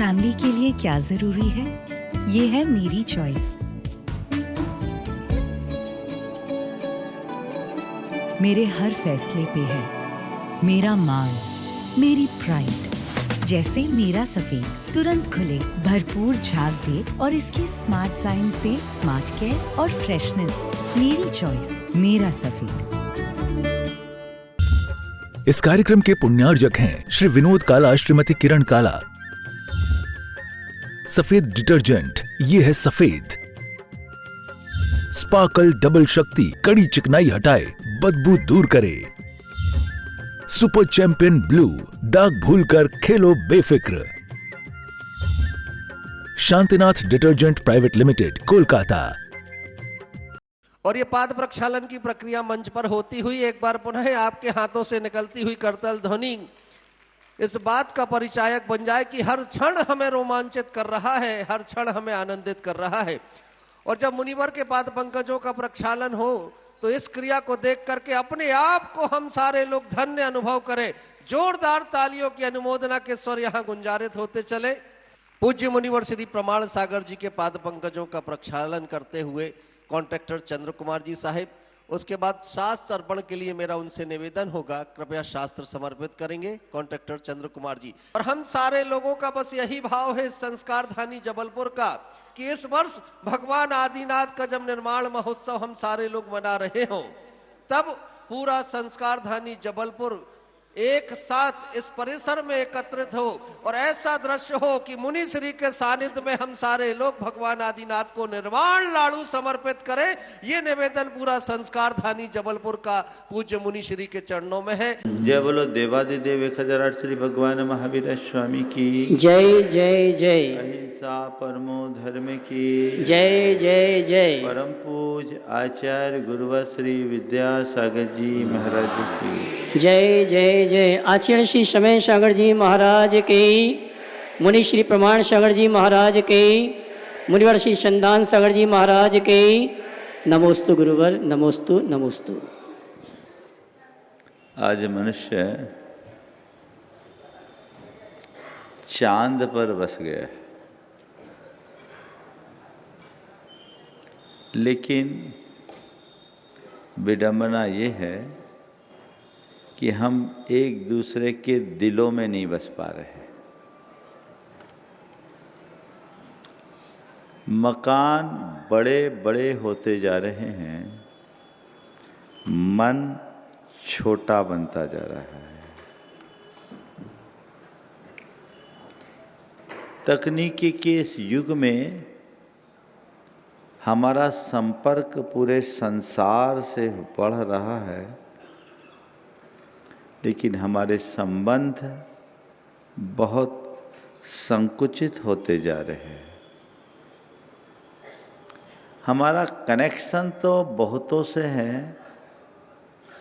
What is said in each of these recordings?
Family के लिए क्या जरूरी है, ये है मेरी चॉइस। मेरे हर फैसले पे है मेरा मान, मेरी प्राइड। जैसे मेरा सफेद तुरंत खुले, भरपूर झाग दे और इसके स्मार्ट साइंस दे स्मार्ट केयर और फ्रेशनेस। मेरी चॉइस, मेरा सफेद। इस कार्यक्रम के पुण्यार्जक हैं श्री विनोद काला, श्रीमती किरण काला। सफेद डिटर्जेंट, ये है सफेद। स्पार्कल डबल शक्ति कड़ी चिकनाई हटाए, बदबू दूर करे। सुपर चैंपियन ब्लू, दाग भूलकर खेलो बेफिक्र। Shantinath detergent private limited, Kolkata. और ये पाद प्रक्षालन की प्रक्रिया मंच पर होती हुई एक बार पुनः आपके हाथों से निकलती हुई करतल ध्वनि इस बात का परिचायक बन जाए कि हर क्षण हमें रोमांचित कर रहा है, हर क्षण हमें आनंदित कर रहा है। और जब मुनिवर के पाद पंकजों का प्रक्षालन हो तो इस क्रिया को देख करके अपने आप को हम सारे लोग धन्य अनुभव करें। जोरदार तालियों की अनुमोदना के स्वर यहां गुंजारित होते चले। पूज्य मुनिवर श्री प्रमाण सागर जी के पाद पंकजों का प्रक्षालन करते हुए कॉन्ट्रैक्टर चंद्र कुमार जी साहिब, उसके बाद शास्त्र अर्पण के लिए मेरा उनसे निवेदन होगा, कृपया शास्त्र समर्पित करेंगे कॉन्ट्रैक्टर चंद्र कुमार जी। और हम सारे लोगों का बस यही भाव है संस्कार धानी जबलपुर का कि इस वर्ष भगवान आदिनाथ का जब निर्माण महोत्सव हम सारे लोग मना रहे हों, तब पूरा संस्कार धानी जबलपुर एक साथ इस परिसर में एकत्रित हो और ऐसा दृश्य हो कि मुनि श्री के सानिध्य में हम सारे लोग भगवान आदिनाथ को निर्वाण लाड़ू समर्पित करें। ये निवेदन पूरा संस्कार धानी जबलपुर का पूज्य मुनि श्री के चरणों में है। जय बोलो देवादिदेव 1008 श्री भगवान महावीर स्वामी की जय जय जय। अहिंसा परमो धर्म की जय जय जय। परम पूज आचार्य गुरुवर श्री विद्यासागर जी महाराज की जय जय जय। आचार्य श्री समय सागर जी महाराज के, मुनि श्री प्रमाण सागर जी महाराज के, मुनिवर श्री संदान सागर जी महाराज के। नमोस्तु गुरुवर, नमोस्तु नमोस्तु। आज मनुष्य चांद पर बस गया है, लेकिन विडंबना ये है कि हम एक दूसरे के दिलों में नहीं बस पा रहे। मकान बड़े बड़े होते जा रहे हैं, मन छोटा बनता जा रहा है। तकनीकी के इस युग में हमारा संपर्क पूरे संसार से बढ़ रहा है, लेकिन हमारे संबंध बहुत संकुचित होते जा रहे हैं। हमारा कनेक्शन तो बहुतों से है,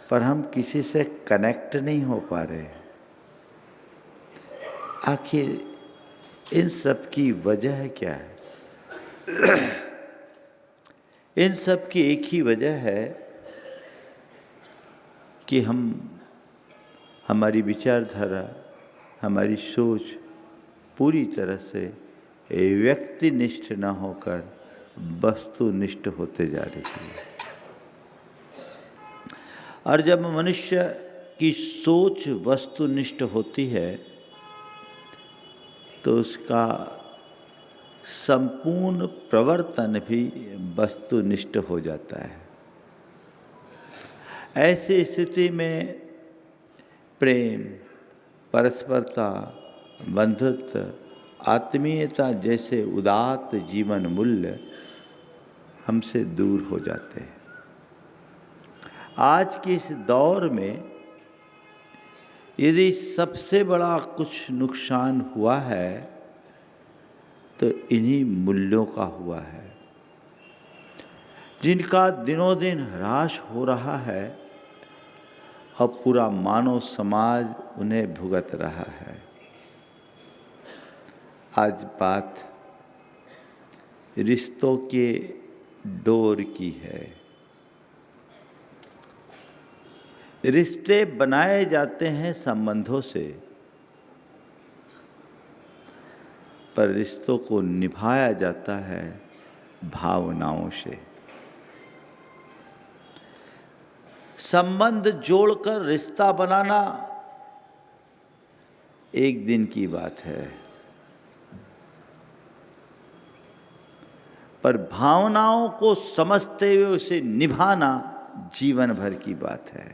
पर हम किसी से कनेक्ट नहीं हो पा रहे। आखिर इन सब की वजह क्या है? इन सब की एक ही वजह है कि हमारी विचारधारा, हमारी सोच पूरी तरह से व्यक्तिनिष्ठ न होकर वस्तुनिष्ठ होते जा रही है। और जब मनुष्य की सोच वस्तुनिष्ठ होती है तो उसका संपूर्ण प्रवर्तन भी वस्तुनिष्ठ हो जाता है। ऐसी स्थिति में प्रेम, परस्परता, बंधुत्व, आत्मीयता जैसे उदात्त जीवन मूल्य हमसे दूर हो जाते हैं। आज के इस दौर में यदि सबसे बड़ा कुछ नुकसान हुआ है तो इन्हीं मूल्यों का हुआ है, जिनका दिनों दिन ह्रास हो रहा है और पूरा मानव समाज उन्हें भुगत रहा है। आज बात रिश्तों के डोर की है। रिश्ते बनाए जाते हैं संबंधों से, पर रिश्तों को निभाया जाता है भावनाओं से। संबंध जोड़कर रिश्ता बनाना एक दिन की बात है, पर भावनाओं को समझते हुए उसे निभाना जीवन भर की बात है।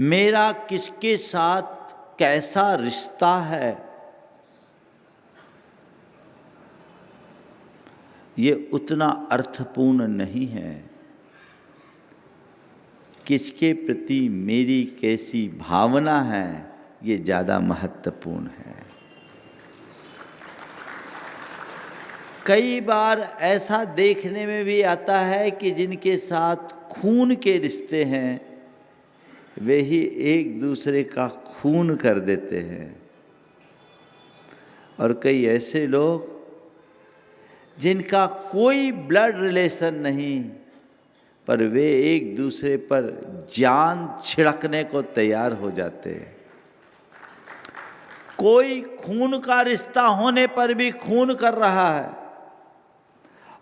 मेरा किसके साथ कैसा रिश्ता है, ये उतना अर्थपूर्ण नहीं है। किसके प्रति मेरी कैसी भावना है, ये ज़्यादा महत्वपूर्ण है। कई बार ऐसा देखने में भी आता है कि जिनके साथ खून के रिश्ते हैं वे ही एक दूसरे का खून कर देते हैं, और कई ऐसे लोग जिनका कोई ब्लड रिलेशन नहीं पर वे एक दूसरे पर जान छिड़कने को तैयार हो जाते हैं। कोई खून का रिश्ता होने पर भी खून कर रहा है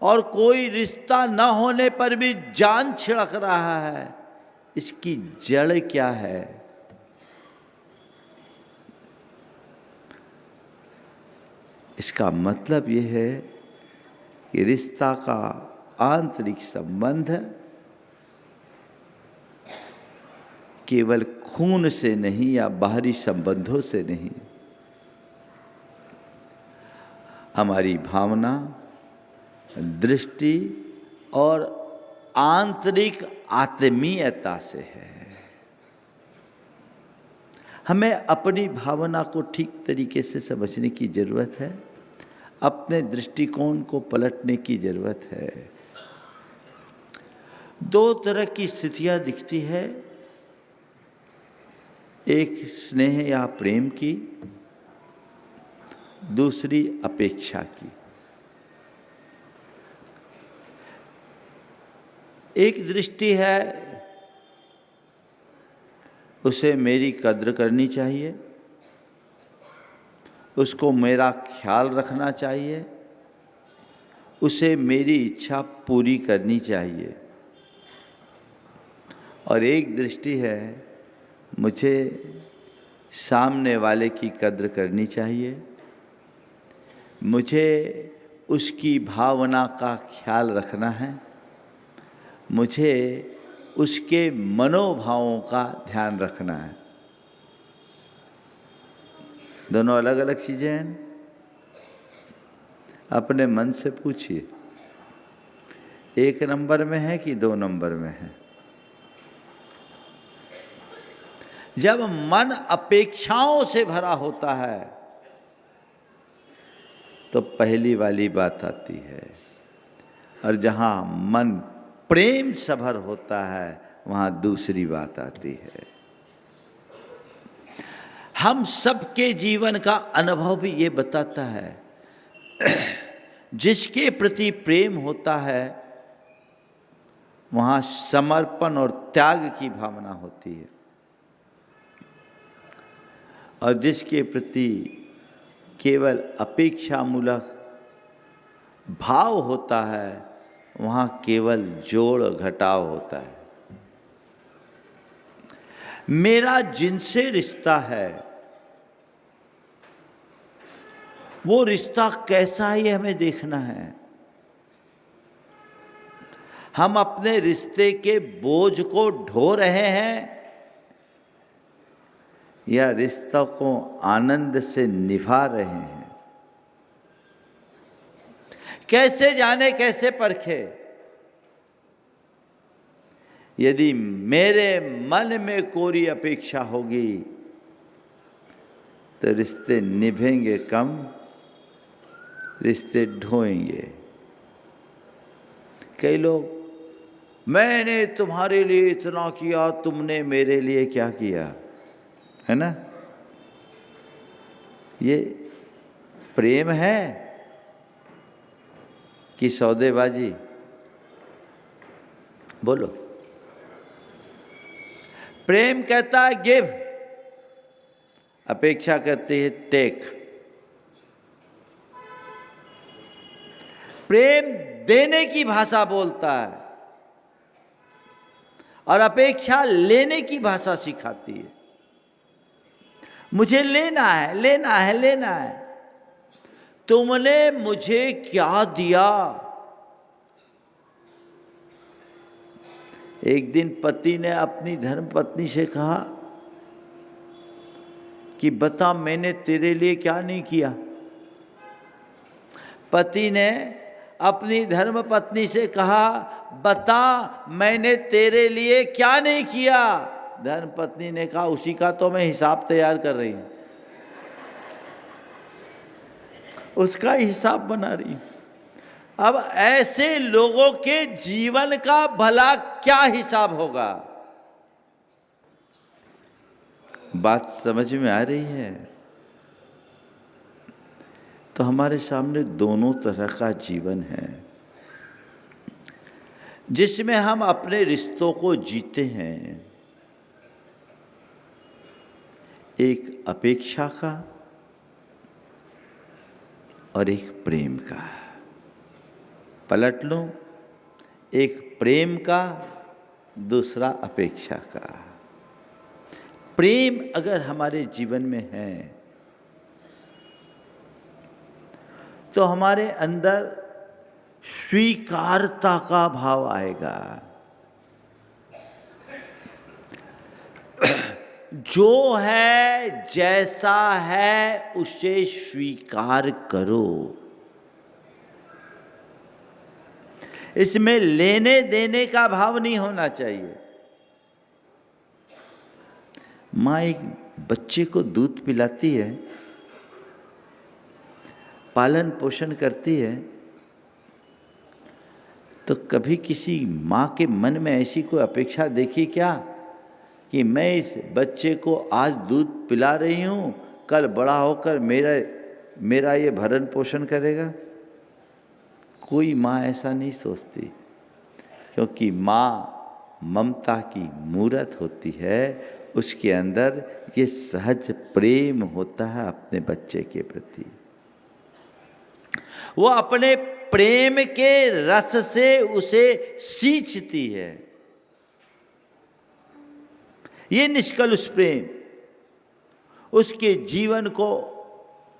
और कोई रिश्ता न होने पर भी जान छिड़क रहा है। इसकी जड़ क्या है? इसका मतलब यह है कि रिश्ता का आंतरिक संबंध केवल खून से नहीं या बाहरी संबंधों से नहीं, हमारी भावना, दृष्टि और आंतरिक आत्मीयता से है। हमें अपनी भावना को ठीक तरीके से समझने की जरूरत है, अपने दृष्टिकोण को पलटने की जरूरत है। दो तरह की स्थितियां दिखती है, एक स्नेह या प्रेम की, दूसरी अपेक्षा की। एक दृष्टि है उसे मेरी कद्र करनी चाहिए, उसको मेरा ख्याल रखना चाहिए, उसे मेरी इच्छा पूरी करनी चाहिए। और एक दृष्टि है मुझे सामने वाले की कद्र करनी चाहिए, मुझे उसकी भावना का ख्याल रखना है, मुझे उसके मनोभावों का ध्यान रखना है। दोनों अलग अलग चीज़ें हैं। अपने मन से पूछिए, एक नंबर में है कि दो नंबर में है? जब मन अपेक्षाओं से भरा होता है तो पहली वाली बात आती है, और जहाँ मन प्रेम से भर होता है वहाँ दूसरी बात आती है। हम सबके जीवन का अनुभव भी ये बताता है, जिसके प्रति प्रेम होता है वहाँ समर्पण और त्याग की भावना होती है, और जिसके प्रति केवल अपेक्षामूलक भाव होता है वहाँ केवल जोड़ घटाव होता है। मेरा जिनसे रिश्ता है वो रिश्ता कैसा है ये हमें देखना है। हम अपने रिश्ते के बोझ को ढो रहे हैं या रिश्तों को आनंद से निभा रहे हैं? कैसे जाने, कैसे परखे? यदि मेरे मन में कोरी अपेक्षा होगी तो रिश्ते निभेंगे कम, रिश्ते ढोएंगे। कई लोग, मैंने तुम्हारे लिए इतना किया, तुमने मेरे लिए क्या किया, है ना? ये प्रेम है कि सौदेबाजी? बोलो। प्रेम कहता है गिव, अपेक्षा कहती है टेक। प्रेम देने की भाषा बोलता है और अपेक्षा लेने की भाषा सिखाती है। मुझे लेना है, लेना है, लेना है। तुमने मुझे क्या दिया? एक दिन पति ने अपनी धर्मपत्नी से कहा कि बता मैंने तेरे लिए क्या नहीं किया। पति ने अपनी धर्मपत्नी से कहा बता मैंने तेरे लिए क्या नहीं किया। धर्मपत्नी ने कहा उसी का तो मैं हिसाब तैयार कर रही हूं, उसका हिसाब बना रही हूं। अब ऐसे लोगों के जीवन का भला क्या हिसाब होगा? बात समझ में आ रही है? तो हमारे सामने दोनों तरह का जीवन है जिसमें हम अपने रिश्तों को जीते हैं, एक अपेक्षा का और एक प्रेम का। पलट लो, एक प्रेम का, दूसरा अपेक्षा का। प्रेम अगर हमारे जीवन में है तो हमारे अंदर स्वीकारता का भाव आएगा। जो है जैसा है उसे स्वीकार करो। इसमें लेने देने का भाव नहीं होना चाहिए। माँ एक बच्चे को दूध पिलाती है, पालन पोषण करती है, तो कभी किसी माँ के मन में ऐसी कोई अपेक्षा देखी क्या कि मैं इस बच्चे को आज दूध पिला रही हूँ, कल बड़ा होकर मेरा ये भरण पोषण करेगा? कोई माँ ऐसा नहीं सोचती, क्योंकि माँ ममता की मूरत होती है। उसके अंदर ये सहज प्रेम होता है अपने बच्चे के प्रति। वो अपने प्रेम के रस से उसे सींचती है। ये निष्कलुष प्रेम उसके जीवन को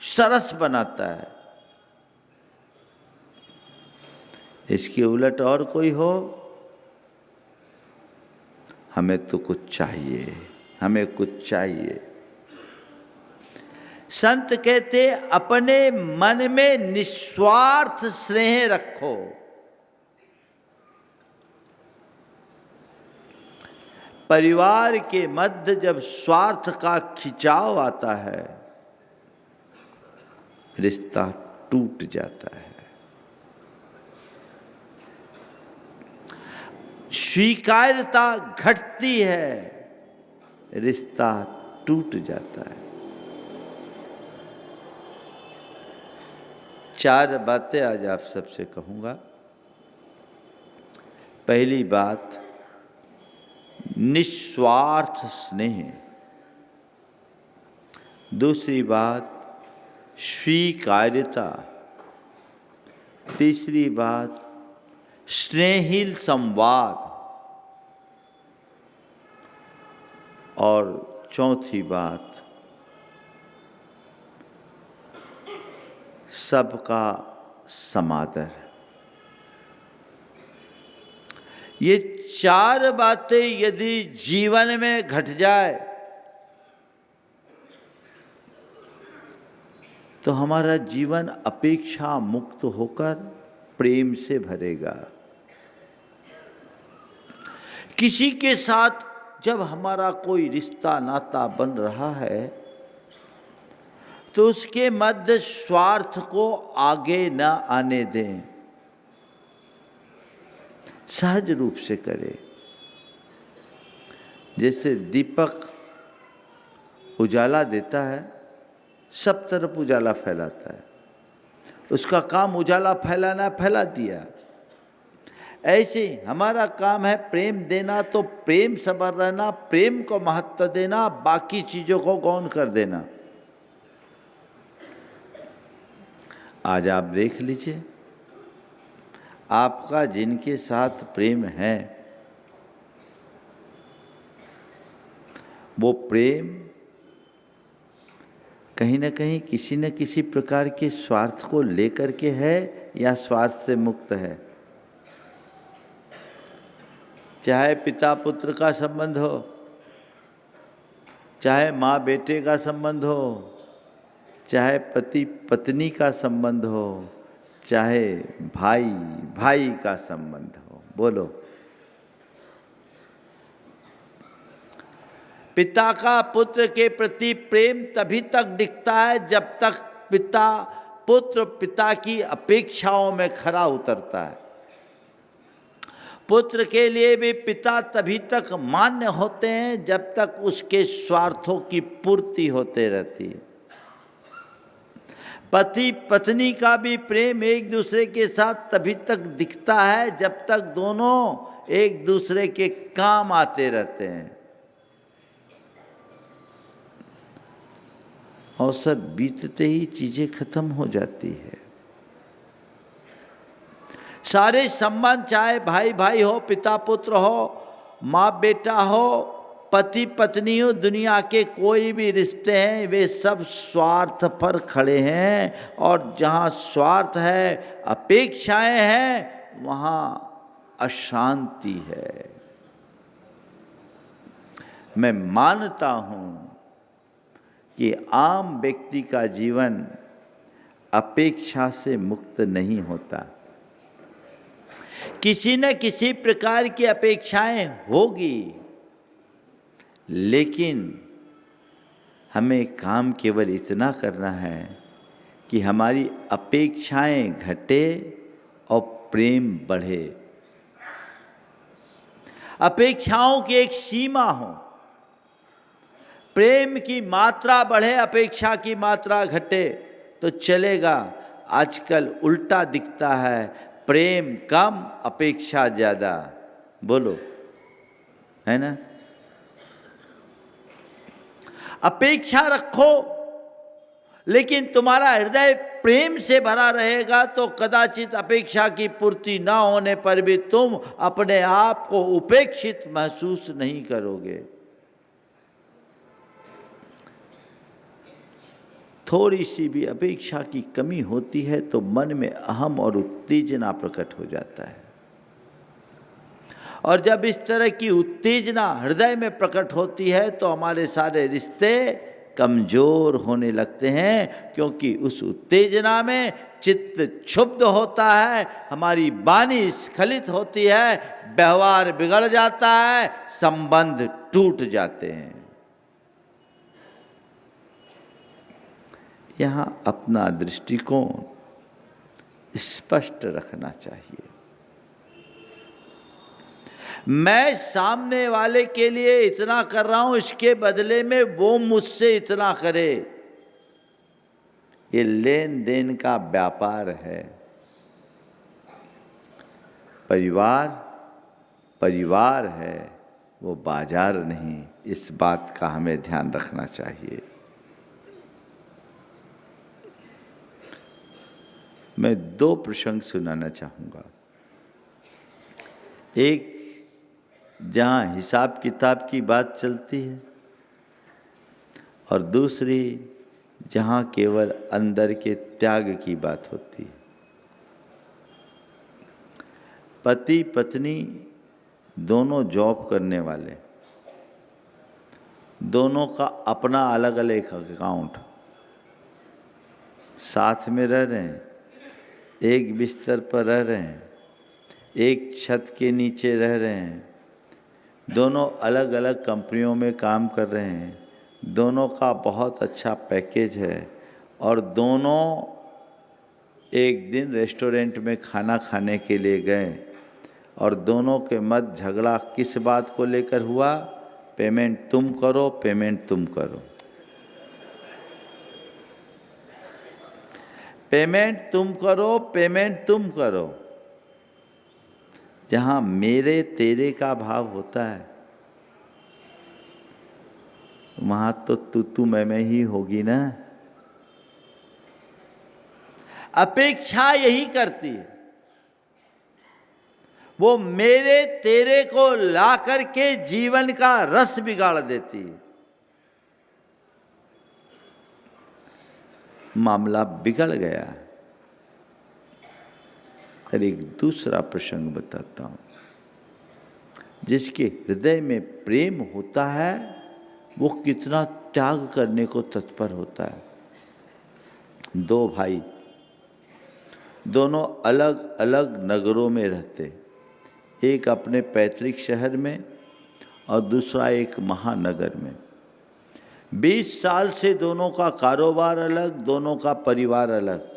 सरस बनाता है। इसके उलट और कोई हो, हमें तो कुछ चाहिए, हमें कुछ चाहिए। संत कहते अपने मन में निस्वार्थ स्नेह रखो। परिवार के मध्य जब स्वार्थ का खिंचाव आता है, रिश्ता टूट जाता है। स्वीकार्यता घटती है, रिश्ता टूट जाता है। 4 बातें आज आप सबसे कहूँगा। पहली बात, निस्वार्थ स्नेह। दूसरी बात, स्वीकार्यता। तीसरी बात, स्नेहिल संवाद। और चौथी बात, सबका समादर। ये 4 बातें यदि जीवन में घट जाए तो हमारा जीवन अपेक्षा मुक्त होकर प्रेम से भरेगा। किसी के साथ जब हमारा कोई रिश्ता नाता बन रहा है तो उसके मध्य स्वार्थ को आगे न आने दें, सहज रूप से करें। जैसे दीपक उजाला देता है, सब तरफ उजाला फैलाता है, उसका काम उजाला फैलाना, फैला दिया। ऐसे ही हमारा काम है प्रेम देना, तो प्रेम सबर रहना, प्रेम को महत्व देना, बाकी चीज़ों को गौण कर देना। आज आप देख लीजिए आपका जिनके साथ प्रेम है वो प्रेम कहीं ना कहीं किसी न किसी प्रकार के स्वार्थ को लेकर के है या स्वार्थ से मुक्त है। चाहे पिता पुत्र का संबंध हो, चाहे माँ बेटे का संबंध हो, चाहे पति पत्नी का संबंध हो, चाहे भाई भाई का संबंध हो। बोलो, पिता का पुत्र के प्रति प्रेम तभी तक दिखता है जब तक पिता की अपेक्षाओं में खरा उतरता है। पुत्र के लिए भी पिता तभी तक मान्य होते हैं जब तक उसके स्वार्थों की पूर्ति होते रहती है। पति पत्नी का भी प्रेम एक दूसरे के साथ तभी तक दिखता है जब तक दोनों एक दूसरे के काम आते रहते हैं। और सब बीतते ही चीजें खत्म हो जाती है। सारे संबंध, चाहे भाई भाई हो, पिता पुत्र हो, माँ बेटा हो, पति पत्नी हो, दुनिया के कोई भी रिश्ते हैं, वे सब स्वार्थ पर खड़े हैं। और जहाँ स्वार्थ है, अपेक्षाएं हैं, वहाँ अशांति है। मैं मानता हूँ कि आम व्यक्ति का जीवन अपेक्षा से मुक्त नहीं होता। किसी न किसी प्रकार की अपेक्षाएं होगी, लेकिन हमें काम केवल इतना करना है कि हमारी अपेक्षाएं घटे और प्रेम बढ़े। अपेक्षाओं की एक सीमा हो, प्रेम की मात्रा बढ़े, अपेक्षा की मात्रा घटे तो चलेगा। आजकल उल्टा दिखता है, प्रेम कम अपेक्षा ज़्यादा। बोलो, है ना? अपेक्षा रखो, लेकिन तुम्हारा हृदय प्रेम से भरा रहेगा तो कदाचित अपेक्षा की पूर्ति ना होने पर भी तुम अपने आप को उपेक्षित महसूस नहीं करोगे। थोड़ी सी भी अपेक्षा की कमी होती है तो मन में अहम और उत्तेजना प्रकट हो जाता है। और जब इस तरह की उत्तेजना हृदय में प्रकट होती है तो हमारे सारे रिश्ते कमजोर होने लगते हैं, क्योंकि उस उत्तेजना में चित्त क्षुब्ध होता है, हमारी वाणी स्खलित होती है, व्यवहार बिगड़ जाता है, संबंध टूट जाते हैं। यहाँ अपना दृष्टिकोण स्पष्ट रखना चाहिए। मैं सामने वाले के लिए इतना कर रहा हूं, इसके बदले में वो मुझसे इतना करे। ये लेन देन का व्यापार है। परिवार परिवार है, वो बाजार नहीं। इस बात का हमें ध्यान रखना चाहिए। मैं दो प्रसंग सुनाना चाहूँगा। एक जहाँ हिसाब किताब की बात चलती है, और दूसरी जहाँ केवल अंदर के त्याग की बात होती है। पति पत्नी दोनों जॉब करने वाले, दोनों का अपना अलग अलग अकाउंट, साथ में रह रहे हैं, एक बिस्तर पर रह रहे हैं, एक छत के नीचे रह रहे हैं, दोनों अलग अलग कंपनियों में काम कर रहे हैं, दोनों का बहुत अच्छा पैकेज है, और दोनों एक दिन रेस्टोरेंट में खाना खाने के लिए गए, और दोनों के मध्य झगड़ा किस बात को लेकर हुआ? पेमेंट तुम करो, पेमेंट तुम करो, पेमेंट तुम करो, पेमेंट तुम करो। जहाँ मेरे तेरे का भाव होता है, वहाँ तो तू मैं ही होगी ना। अपेक्षा यही करती है। वो मेरे तेरे को ला करके जीवन का रस बिगाड़ देती है। मामला बिगड़ गया। और एक दूसरा प्रसंग बताता हूं। जिसके हृदय में प्रेम होता है वो कितना त्याग करने को तत्पर होता है। दो भाई, दोनों अलग अलग नगरों में रहते, एक अपने पैतृक शहर में और दूसरा एक महानगर में। 20 साल से दोनों का कारोबार अलग, दोनों का परिवार अलग।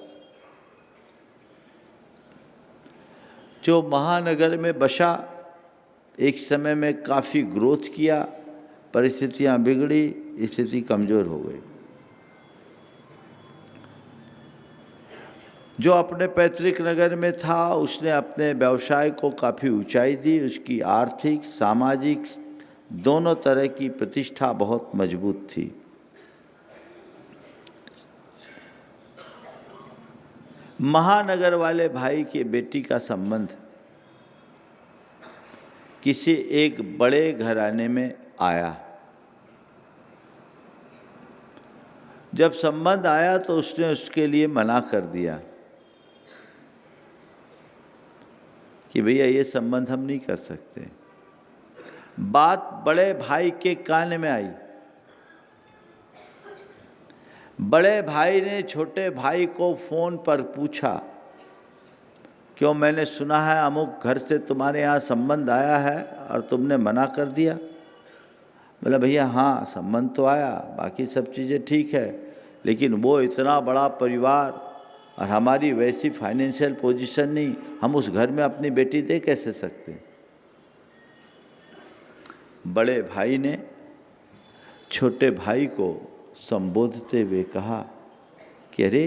जो महानगर में बसा एक समय में काफ़ी ग्रोथ किया, परिस्थितियां बिगड़ी, स्थिति कमज़ोर हो गई। जो अपने पैतृक नगर में था उसने अपने व्यवसाय को काफ़ी ऊंचाई दी। उसकी आर्थिक, सामाजिक दोनों तरह की प्रतिष्ठा बहुत मजबूत थी। महानगर वाले भाई के बेटी का संबंध किसी एक बड़े घराने में आया। जब संबंध आया तो उसने उसके लिए मना कर दिया कि भैया ये संबंध हम नहीं कर सकते। बात बड़े भाई के कान में आई। बड़े भाई ने छोटे भाई को फोन पर पूछा, क्यों, मैंने सुना है अमुक घर से तुम्हारे यहाँ संबंध आया है और तुमने मना कर दिया। बोला भैया हाँ, संबंध तो आया, बाकी सब चीज़ें ठीक है, लेकिन वो इतना बड़ा परिवार और हमारी वैसी फाइनेंशियल पोजीशन नहीं, हम उस घर में अपनी बेटी दे कैसे सकते। बड़े भाई ने छोटे भाई को संबोधते हुए कहा कि अरे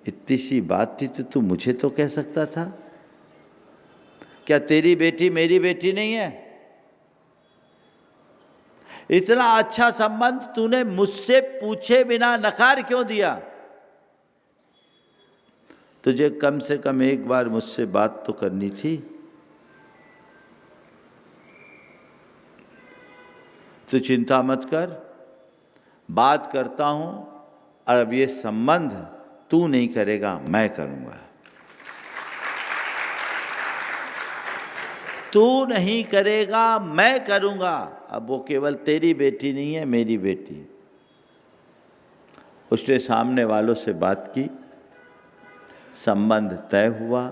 इतनी सी बात थी तो तू मुझे तो कह सकता था। क्या तेरी बेटी मेरी बेटी नहीं है? इतना अच्छा संबंध तूने मुझसे पूछे बिना नकार क्यों दिया? तुझे कम से कम एक बार मुझसे बात तो करनी थी। तू चिंता मत कर, बात करता हूं, और अब ये संबंध तू नहीं करेगा, मैं करूंगा। तू नहीं करेगा, मैं करूंगा। अब वो केवल तेरी बेटी नहीं है, मेरी बेटी। उसने सामने वालों से बात की, संबंध तय हुआ।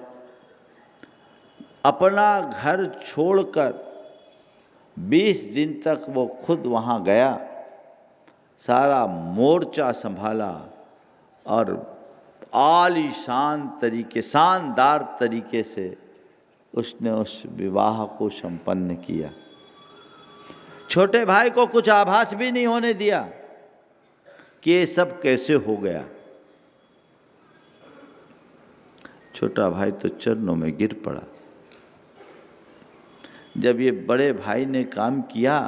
अपना घर छोड़कर 20 दिन तक वो खुद वहाँ गया, सारा मोर्चा संभाला और आलीशान तरीके, शानदार तरीके से उसने उस विवाह को संपन्न किया। छोटे भाई को कुछ आभास भी नहीं होने दिया कि ये सब कैसे हो गया। छोटा भाई तो चरणों में गिर पड़ा। जब ये बड़े भाई ने काम किया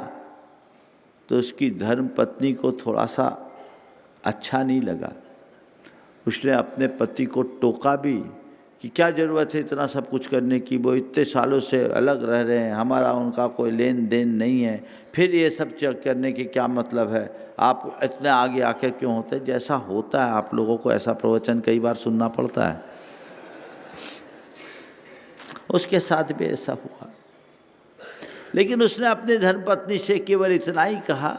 तो उसकी धर्म पत्नी को थोड़ा सा अच्छा नहीं लगा। उसने अपने पति को टोका भी कि क्या ज़रूरत है इतना सब कुछ करने की, वो इतने सालों से अलग रह रहे हैं, हमारा उनका कोई लेन देन नहीं है, फिर ये सब चेक करने की क्या मतलब है, आप इतने आगे आकर क्यों होते हैं। जैसा होता है आप लोगों को ऐसा प्रवचन कई बार सुनना पड़ता है। उसके साथ भी ऐसा हुआ, लेकिन उसने अपनी धर्मपत्नी से केवल इतना ही कहा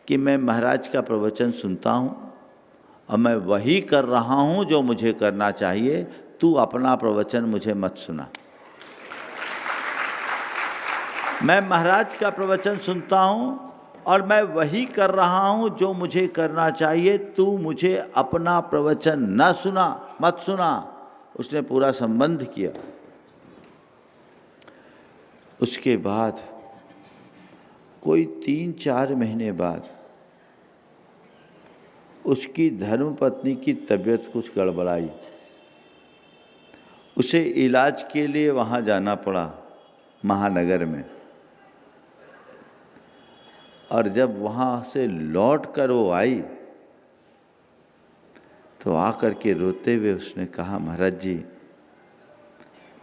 कि मैं महाराज का प्रवचन सुनता हूँ और मैं वही कर रहा हूँ जो मुझे करना चाहिए, तू अपना प्रवचन मुझे मत सुना। मैं महाराज का प्रवचन सुनता हूँ और मैं वही कर रहा हूँ जो मुझे करना चाहिए, तू मुझे अपना प्रवचन न सुना, मत सुना। उसने पूरा संबंध किया। उसके बाद कोई 3-4 महीने बाद उसकी धर्मपत्नी की तबीयत कुछ गड़बड़ाई। उसे इलाज के लिए वहाँ जाना पड़ा महानगर में। और जब वहाँ से लौट कर वो आई तो आकर के रोते हुए उसने कहा, महाराज जी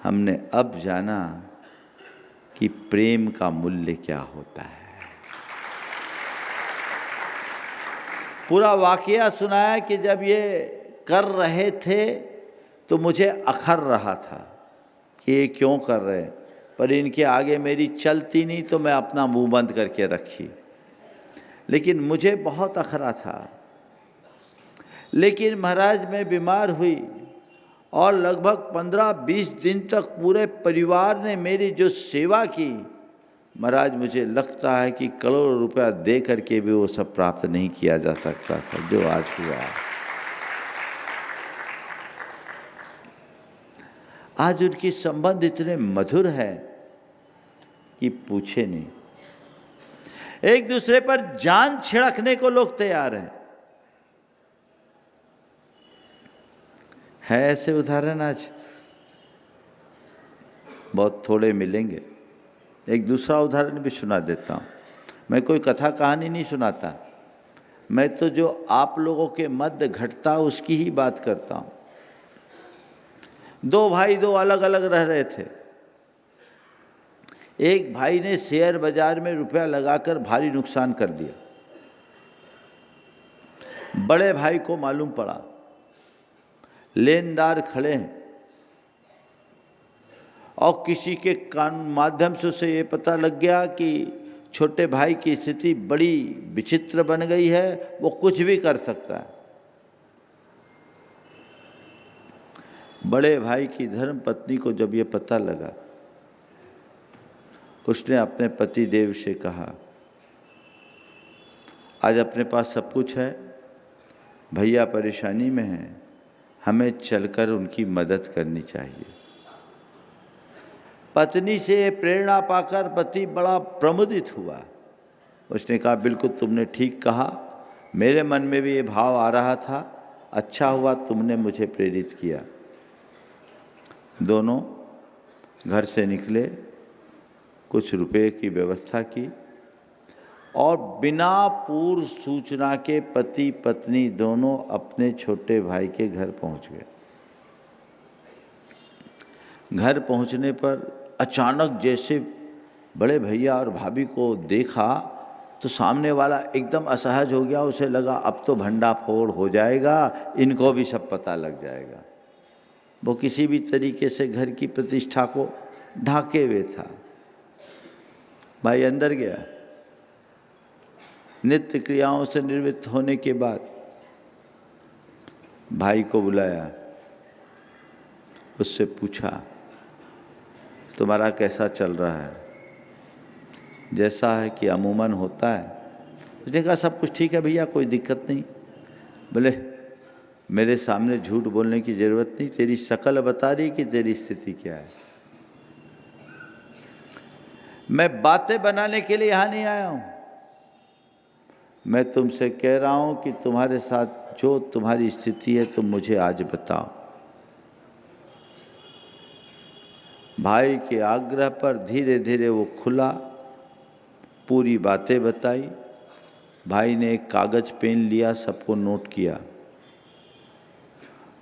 हमने अब जाना कि प्रेम का मूल्य क्या होता है। पूरा वाकया सुनाया कि जब ये कर रहे थे तो मुझे अखर रहा था कि ये क्यों कर रहे हैं, पर इनके आगे मेरी चलती नहीं तो मैं अपना मुंह बंद करके रखी, लेकिन मुझे बहुत अखरा था। लेकिन महाराज मैं बीमार हुई और लगभग 15-20 दिन तक पूरे परिवार ने मेरी जो सेवा की, महाराज मुझे लगता है कि करोड़ों रुपया दे करके भी वो सब प्राप्त नहीं किया जा सकता था जो आज हुआ। आज उनकी संबंध इतने मधुर है कि पूछे नहीं। एक दूसरे पर जान छिड़कने को लोग तैयार हैं। है ऐसे उदाहरण आज बहुत थोड़े मिलेंगे। एक दूसरा उदाहरण भी सुना देता हूँ। मैं कोई कथा कहानी नहीं सुनाता, मैं तो जो आप लोगों के मध्य घटता उसकी ही बात करता हूँ। दो भाई दो अलग अलग रह रहे थे। एक भाई ने शेयर बाजार में रुपया लगाकर भारी नुकसान कर दिया। बड़े भाई को मालूम पड़ा, लेनदार खड़े हैं और किसी के कान माध्यम से उसे ये पता लग गया कि छोटे भाई की स्थिति बड़ी विचित्र बन गई है, वो कुछ भी कर सकता है। बड़े भाई की धर्म पत्नी को जब ये पता लगा, उसने अपने पति देव से कहा, आज अपने पास सब कुछ है, भैया परेशानी में हैं, हमें चलकर उनकी मदद करनी चाहिए। पत्नी से प्रेरणा पाकर पति बड़ा प्रमुदित हुआ। उसने कहा, बिल्कुल तुमने ठीक कहा, मेरे मन में भी ये भाव आ रहा था, अच्छा हुआ तुमने मुझे प्रेरित किया। दोनों घर से निकले, कुछ रुपए की व्यवस्था की और बिना पूर्व सूचना के पति पत्नी दोनों अपने छोटे भाई के घर पहुंच गए। घर पहुंचने पर अचानक जैसे बड़े भैया और भाभी को देखा तो सामने वाला एकदम असहज हो गया। उसे लगा अब तो भंडाफोड़ हो जाएगा, इनको भी सब पता लग जाएगा। वो किसी भी तरीके से घर की प्रतिष्ठा को ढाके हुए था। भाई अंदर गया, नित्य क्रियाओं से निवृत्त होने के बाद भाई को बुलाया, उससे पूछा, तुम्हारा कैसा चल रहा है? जैसा है कि अमूमन होता है। उसने कहा, सब कुछ ठीक है भैया, कोई दिक्कत नहीं। बोले, मेरे सामने झूठ बोलने की ज़रूरत नहीं, तेरी शक्ल बता रही कि तेरी स्थिति क्या है। मैं बातें बनाने के लिए यहाँ नहीं आया हूँ, मैं तुमसे कह रहा हूँ कि तुम्हारे साथ जो तुम्हारी स्थिति है तुम मुझे आज बताओ। भाई के आग्रह पर धीरे धीरे वो खुला, पूरी बातें बताई। भाई ने एक कागज पेन लिया, सबको नोट किया।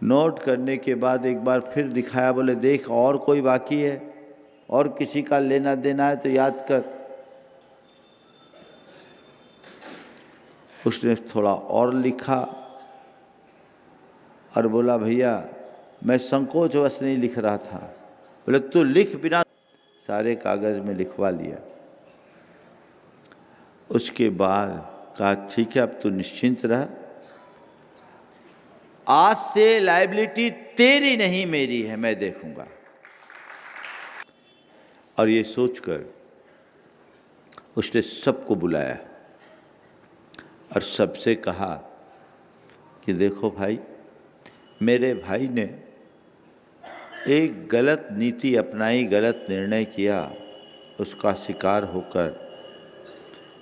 नोट करने के बाद एक बार फिर दिखाया, बोले देख और कोई बाकी है और किसी का लेना देना है तो याद कर। उसने थोड़ा और लिखा और बोला, भैया मैं संकोचवश नहीं लिख रहा था। बोले तू लिख, बिना सारे कागज में लिखवा लिया। उसके बाद कहा, ठीक है अब तू निश्चिंत रह, आज से लायबिलिटी तेरी नहीं मेरी है, मैं देखूंगा। और ये सोचकर उसने सबको बुलाया और सबसे कहा कि देखो भाई, मेरे भाई ने एक गलत नीति अपनाई, गलत निर्णय किया, उसका शिकार होकर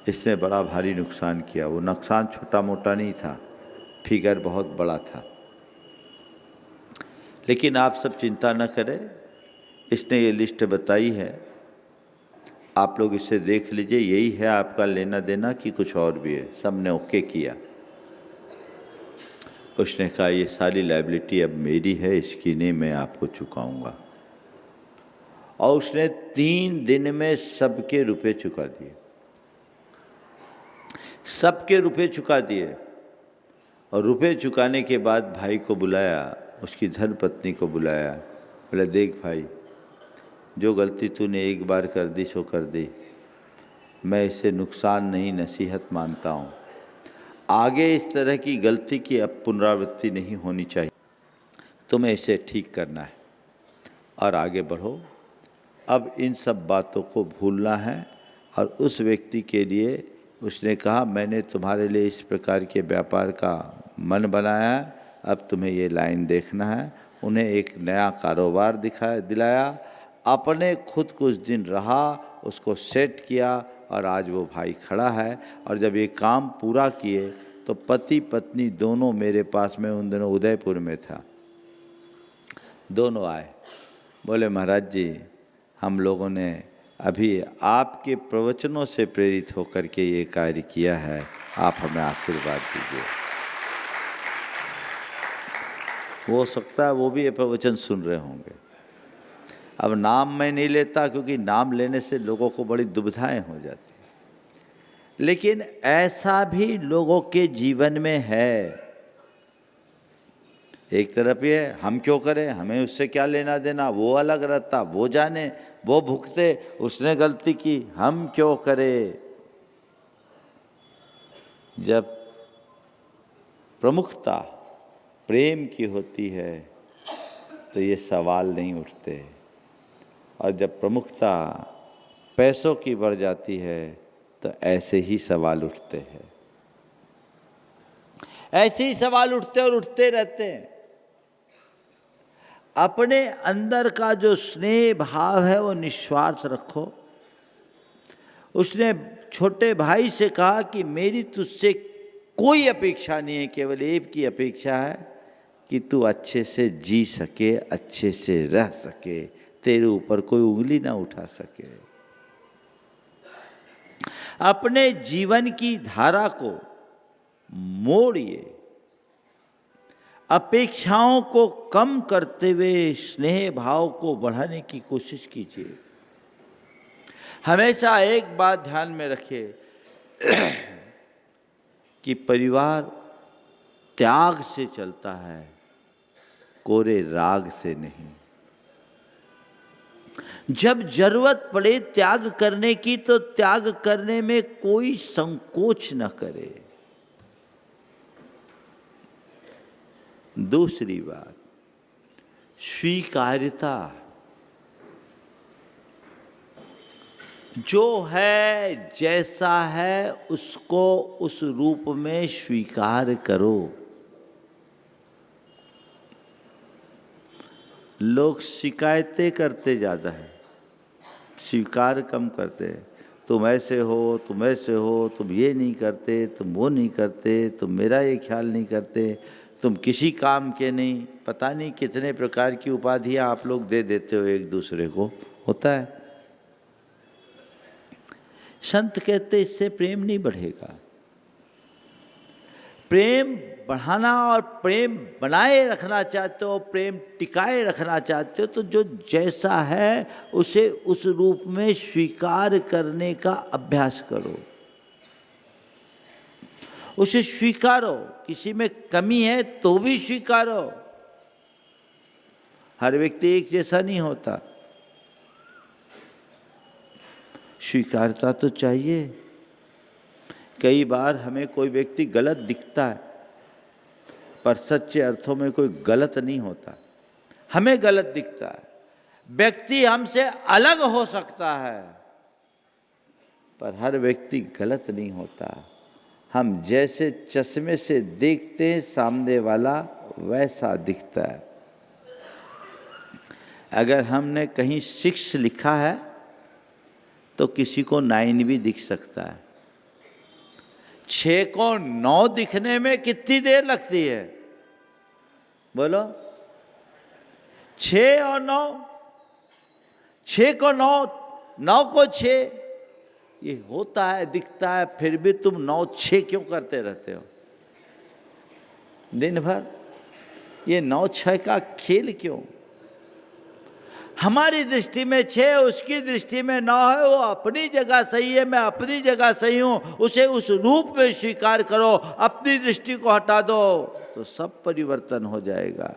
इसने बड़ा भारी नुकसान किया। वो नुकसान छोटा मोटा नहीं था, फिगर बहुत बड़ा था। लेकिन आप सब चिंता न करें, इसने ये लिस्ट बताई है, आप लोग इसे देख लीजिए, यही है आपका लेना देना कि कुछ और भी है। सब ने ओके किया। उसने कहा, ये सारी लायबिलिटी अब मेरी है, इसकी नहीं मैं आपको चुकाऊंगा। और उसने 3 दिन में सबके रुपए चुका दिए, सबके रुपए चुका दिए। और रुपए चुकाने के बाद भाई को बुलाया, उसकी धर्मपत्नी को बुलाया, बोला देख भाई, जो गलती तूने एक बार कर दी सो कर दी, मैं इसे नुकसान नहीं नसीहत मानता हूँ। आगे इस तरह की गलती की अब पुनरावृत्ति नहीं होनी चाहिए, तुम्हें इसे ठीक करना है और आगे बढ़ो। अब इन सब बातों को भूलना है। और उस व्यक्ति के लिए उसने कहा, मैंने तुम्हारे लिए इस प्रकार के व्यापार का मन बनाया, अब तुम्हें ये लाइन देखना है। उन्हें एक नया कारोबार दिलाया, अपने खुद कुछ दिन रहा, उसको सेट किया और आज वो भाई खड़ा है। और जब ये काम पूरा किए तो पति पत्नी दोनों मेरे पास में, उन दिनों उदयपुर में था, दोनों आए, बोले महाराज जी, हम लोगों ने अभी आपके प्रवचनों से प्रेरित होकर के ये कार्य किया है, आप हमें आशीर्वाद दीजिए। हो सकता है वो भी ये प्रवचन सुन रहे होंगे। अब नाम मैं नहीं लेता क्योंकि नाम लेने से लोगों को बड़ी दुविधाएं हो जाती हैं, लेकिन ऐसा भी लोगों के जीवन में है। एक तरफ ये हम क्यों करें, हमें उससे क्या लेना देना, वो अलग रहता, वो जाने, वो भुगते, उसने गलती की, हम क्यों करें। जब प्रमुखता प्रेम की होती है तो ये सवाल नहीं उठते, और जब प्रमुखता पैसों की बढ़ जाती है तो ऐसे ही सवाल उठते हैं, ऐसे ही सवाल उठते और उठते रहते हैं। अपने अंदर का जो स्नेह भाव है वो निस्वार्थ रखो। उसने छोटे भाई से कहा कि मेरी तुझसे कोई अपेक्षा नहीं है, केवल एक की अपेक्षा है कि तू अच्छे से जी सके, अच्छे से रह सके, तेरे ऊपर कोई उंगली ना उठा सके। अपने जीवन की धारा को मोड़िए, अपेक्षाओं को कम करते हुए स्नेह भाव को बढ़ाने की कोशिश कीजिए। हमेशा एक बात ध्यान में रखिए कि परिवार त्याग से चलता है, कोरे राग से नहीं। जब जरूरत पड़े त्याग करने की तो त्याग करने में कोई संकोच न करे। दूसरी बात, स्वीकार्यता। जो है जैसा है उसको उस रूप में स्वीकार करो। लोग शिकायतें करते ज़्यादा है, स्वीकार कम करते हैं। तुम ऐसे हो, तुम ऐसे हो, तुम ये नहीं करते, तुम वो नहीं करते, तुम मेरा ये ख्याल नहीं करते, तुम किसी काम के नहीं। पता नहीं कितने प्रकार की उपाधियां आप लोग दे देते हो एक दूसरे को, होता है। संत कहते इससे प्रेम नहीं बढ़ेगा। प्रेम बढ़ाना और प्रेम बनाए रखना चाहते हो, प्रेम टिकाए रखना चाहते हो, तो जो जैसा है उसे उस रूप में स्वीकार करने का अभ्यास करो, उसे स्वीकारो। किसी में कमी है तो भी स्वीकारो। हर व्यक्ति एक जैसा नहीं होता, स्वीकारता तो चाहिए। कई बार हमें कोई व्यक्ति गलत दिखता है, पर सच्चे अर्थों में कोई गलत नहीं होता, हमें गलत दिखता है। व्यक्ति हमसे अलग हो सकता है, पर हर व्यक्ति गलत नहीं होता। हम जैसे चश्मे से देखते हैं सामने वाला वैसा दिखता है। अगर हमने कहीं 6 लिखा है तो किसी को 9 भी दिख सकता है। 6 को 9 दिखने में कितनी देर लगती है बोलो? 6 और 9, 6 को 9, 9 को 6, ये होता है, दिखता है, फिर भी तुम 9-6 क्यों करते रहते हो दिन भर? ये 9-6 का खेल क्यों? हमारी दृष्टि में 6, उसकी दृष्टि में 9 है। वो अपनी जगह सही है, मैं अपनी जगह सही हूं। उसे उस रूप में स्वीकार करो, अपनी दृष्टि को हटा दो, तो सब परिवर्तन हो जाएगा।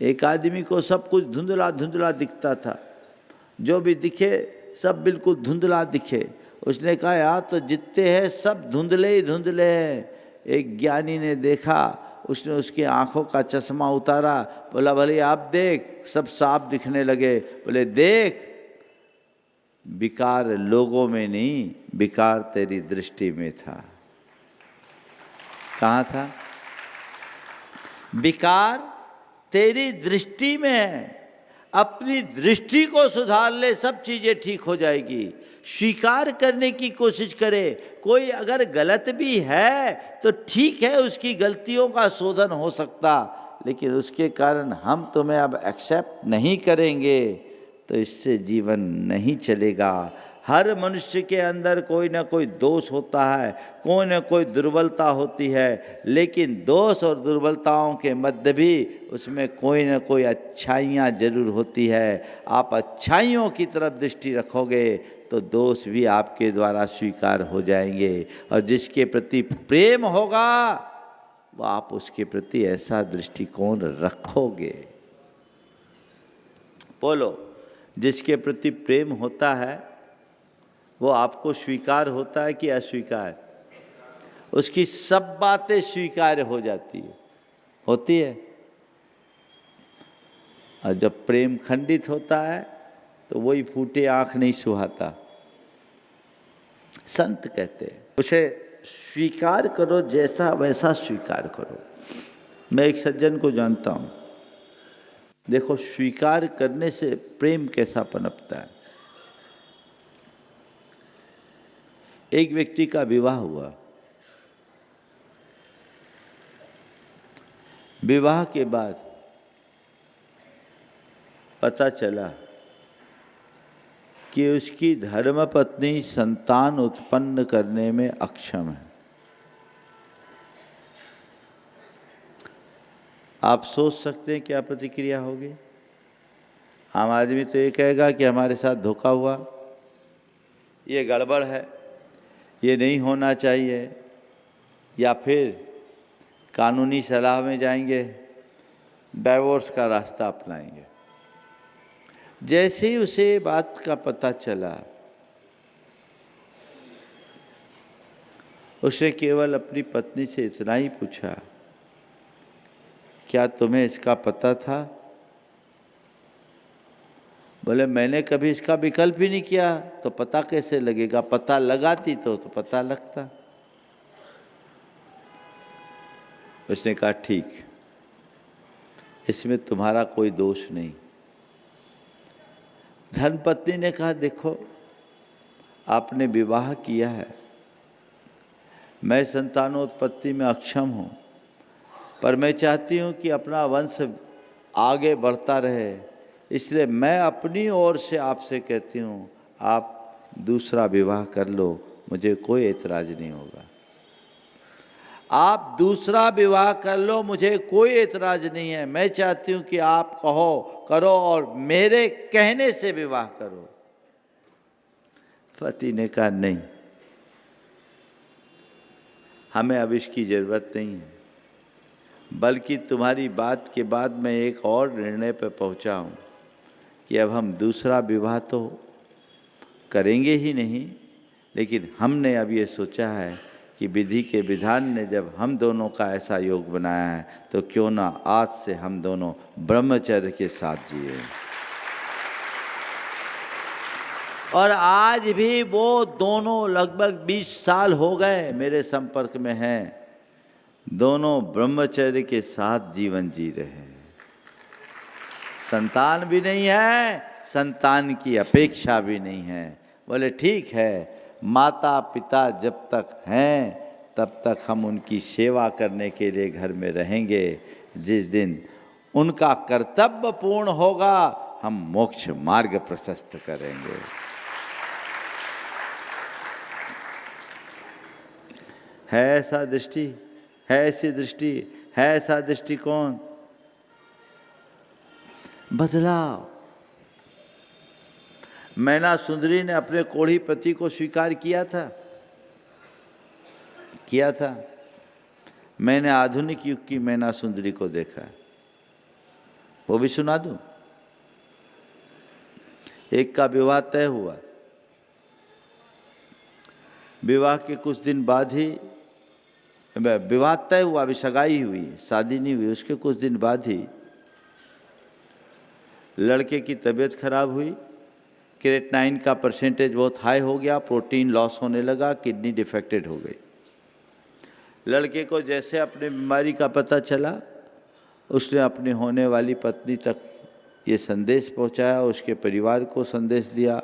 एक आदमी को सब कुछ धुंधला धुंधला दिखता था, जो भी दिखे सब बिल्कुल धुंधला दिखे। उसने कहा यार तो जितने हैं सब धुंधले ही धुंधले हैं। एक ज्ञानी ने देखा, उसने उसकी आंखों का चश्मा उतारा, बोला भले आप देख, सब साफ दिखने लगे। बोले देख, विकार लोगों में नहीं, विकार तेरी दृष्टि में था। कहाँ था? विकार तेरी दृष्टि में है। अपनी दृष्टि को सुधार ले, सब चीजें ठीक हो जाएगी। स्वीकार करने की कोशिश करे। कोई अगर गलत भी है तो ठीक है, उसकी गलतियों का शोधन हो सकता, लेकिन उसके कारण हम तुम्हें अब एक्सेप्ट नहीं करेंगे तो इससे जीवन नहीं चलेगा। हर मनुष्य के अंदर कोई ना कोई दोष होता है, कोई ना कोई दुर्बलता होती है, लेकिन दोष और दुर्बलताओं के मध्य भी उसमें कोई ना कोई अच्छाइयाँ जरूर होती है। आप अच्छाइयों की तरफ दृष्टि रखोगे तो दोष भी आपके द्वारा स्वीकार हो जाएंगे। और जिसके प्रति प्रेम होगा वो आप उसके प्रति ऐसा दृष्टिकोण रखोगे। बोलो, जिसके प्रति प्रेम होता है वो आपको स्वीकार होता है कि अस्वीकार? उसकी सब बातें स्वीकार हो जाती है, होती है। और जब प्रेम खंडित होता है तो वही फूटे आंख नहीं सुहाता। संत कहते हैं उसे स्वीकार करो, जैसा वैसा स्वीकार करो। मैं एक सज्जन को जानता हूँ, देखो स्वीकार करने से प्रेम कैसा पनपता है। एक व्यक्ति का विवाह हुआ, विवाह के बाद पता चला कि उसकी धर्मपत्नी संतान उत्पन्न करने में अक्षम है। आप सोच सकते हैं क्या प्रतिक्रिया होगी? आम आदमी तो ये कहेगा कि हमारे साथ धोखा हुआ, ये गड़बड़ है, ये नहीं होना चाहिए, या फिर कानूनी सलाह में जाएंगे, डाइवोर्स का रास्ता अपनाएंगे। जैसे ही उसे बात का पता चला, उसने केवल अपनी पत्नी से इतना ही पूछा, क्या तुम्हें इसका पता था? बोले मैंने कभी इसका विकल्प ही नहीं किया, तो पता कैसे लगेगा? पता लगाती तो पता लगता। उसने कहा ठीक, इसमें तुम्हारा कोई दोष नहीं। धर्मपत्नी ने कहा देखो, आपने विवाह किया है, मैं संतानोत्पत्ति में अक्षम हूँ, पर मैं चाहती हूँ कि अपना वंश आगे बढ़ता रहे, इसलिए मैं अपनी ओर से आपसे कहती हूँ आप दूसरा विवाह कर लो, मुझे कोई एतराज़ नहीं होगा। आप दूसरा विवाह कर लो, मुझे कोई एतराज़ नहीं है। मैं चाहती हूँ कि आप कहो करो और मेरे कहने से विवाह करो। पति ने कहा नहीं, हमें अब इसकी ज़रूरत नहीं है, बल्कि तुम्हारी बात के बाद मैं एक और निर्णय पर पहुँचा हूँ कि अब हम दूसरा विवाह तो करेंगे ही नहीं, लेकिन हमने अब ये सोचा है कि विधि के विधान ने जब हम दोनों का ऐसा योग बनाया है तो क्यों ना आज से हम दोनों ब्रह्मचर्य के साथ जिए। और आज भी वो दोनों लगभग 20 साल हो गए मेरे संपर्क में हैं, दोनों ब्रह्मचर्य के साथ जीवन जी रहे हैं। संतान भी नहीं है, संतान की अपेक्षा भी नहीं है। बोले ठीक है, माता पिता जब तक हैं तब तक हम उनकी सेवा करने के लिए घर में रहेंगे। जिस दिन उनका कर्तव्य पूर्ण होगा हम मोक्ष मार्ग प्रशस्त करेंगे। है ऐसा दृष्टि, है ऐसी दृष्टि, है ऐसा दृष्टिकोण? बदलाव मैना सुंदरी ने अपने कोढ़ी पति को स्वीकार किया था। मैंने आधुनिक युग की मैना सुंदरी को देखा है, वो भी सुना दूं। एक का विवाह तय हुआ, विवाह के कुछ दिन बाद ही विवाह तय हुआ, अभी सगाई हुई, शादी नहीं हुई। उसके कुछ दिन बाद ही लड़के की तबीयत खराब हुई, क्रेटनाइन का परसेंटेज बहुत हाई हो गया, प्रोटीन लॉस होने लगा, किडनी डिफेक्टेड हो गई। लड़के को जैसे अपने बीमारी का पता चला, उसने अपनी होने वाली पत्नी तक ये संदेश पहुंचाया, उसके परिवार को संदेश दिया,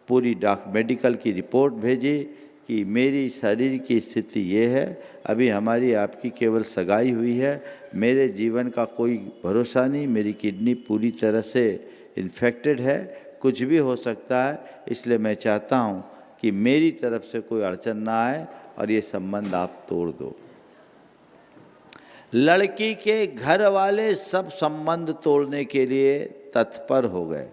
पूरी मेडिकल की रिपोर्ट भेजी कि मेरी शरीर की स्थिति ये है, अभी हमारी आपकी केवल सगाई हुई है, मेरे जीवन का कोई भरोसा नहीं, मेरी किडनी पूरी तरह से इन्फेक्टेड है, कुछ भी हो सकता है, इसलिए मैं चाहता हूँ कि मेरी तरफ से कोई अड़चन ना आए और ये संबंध आप तोड़ दो। लड़की के घर वाले सब संबंध तोड़ने के लिए तत्पर हो गए।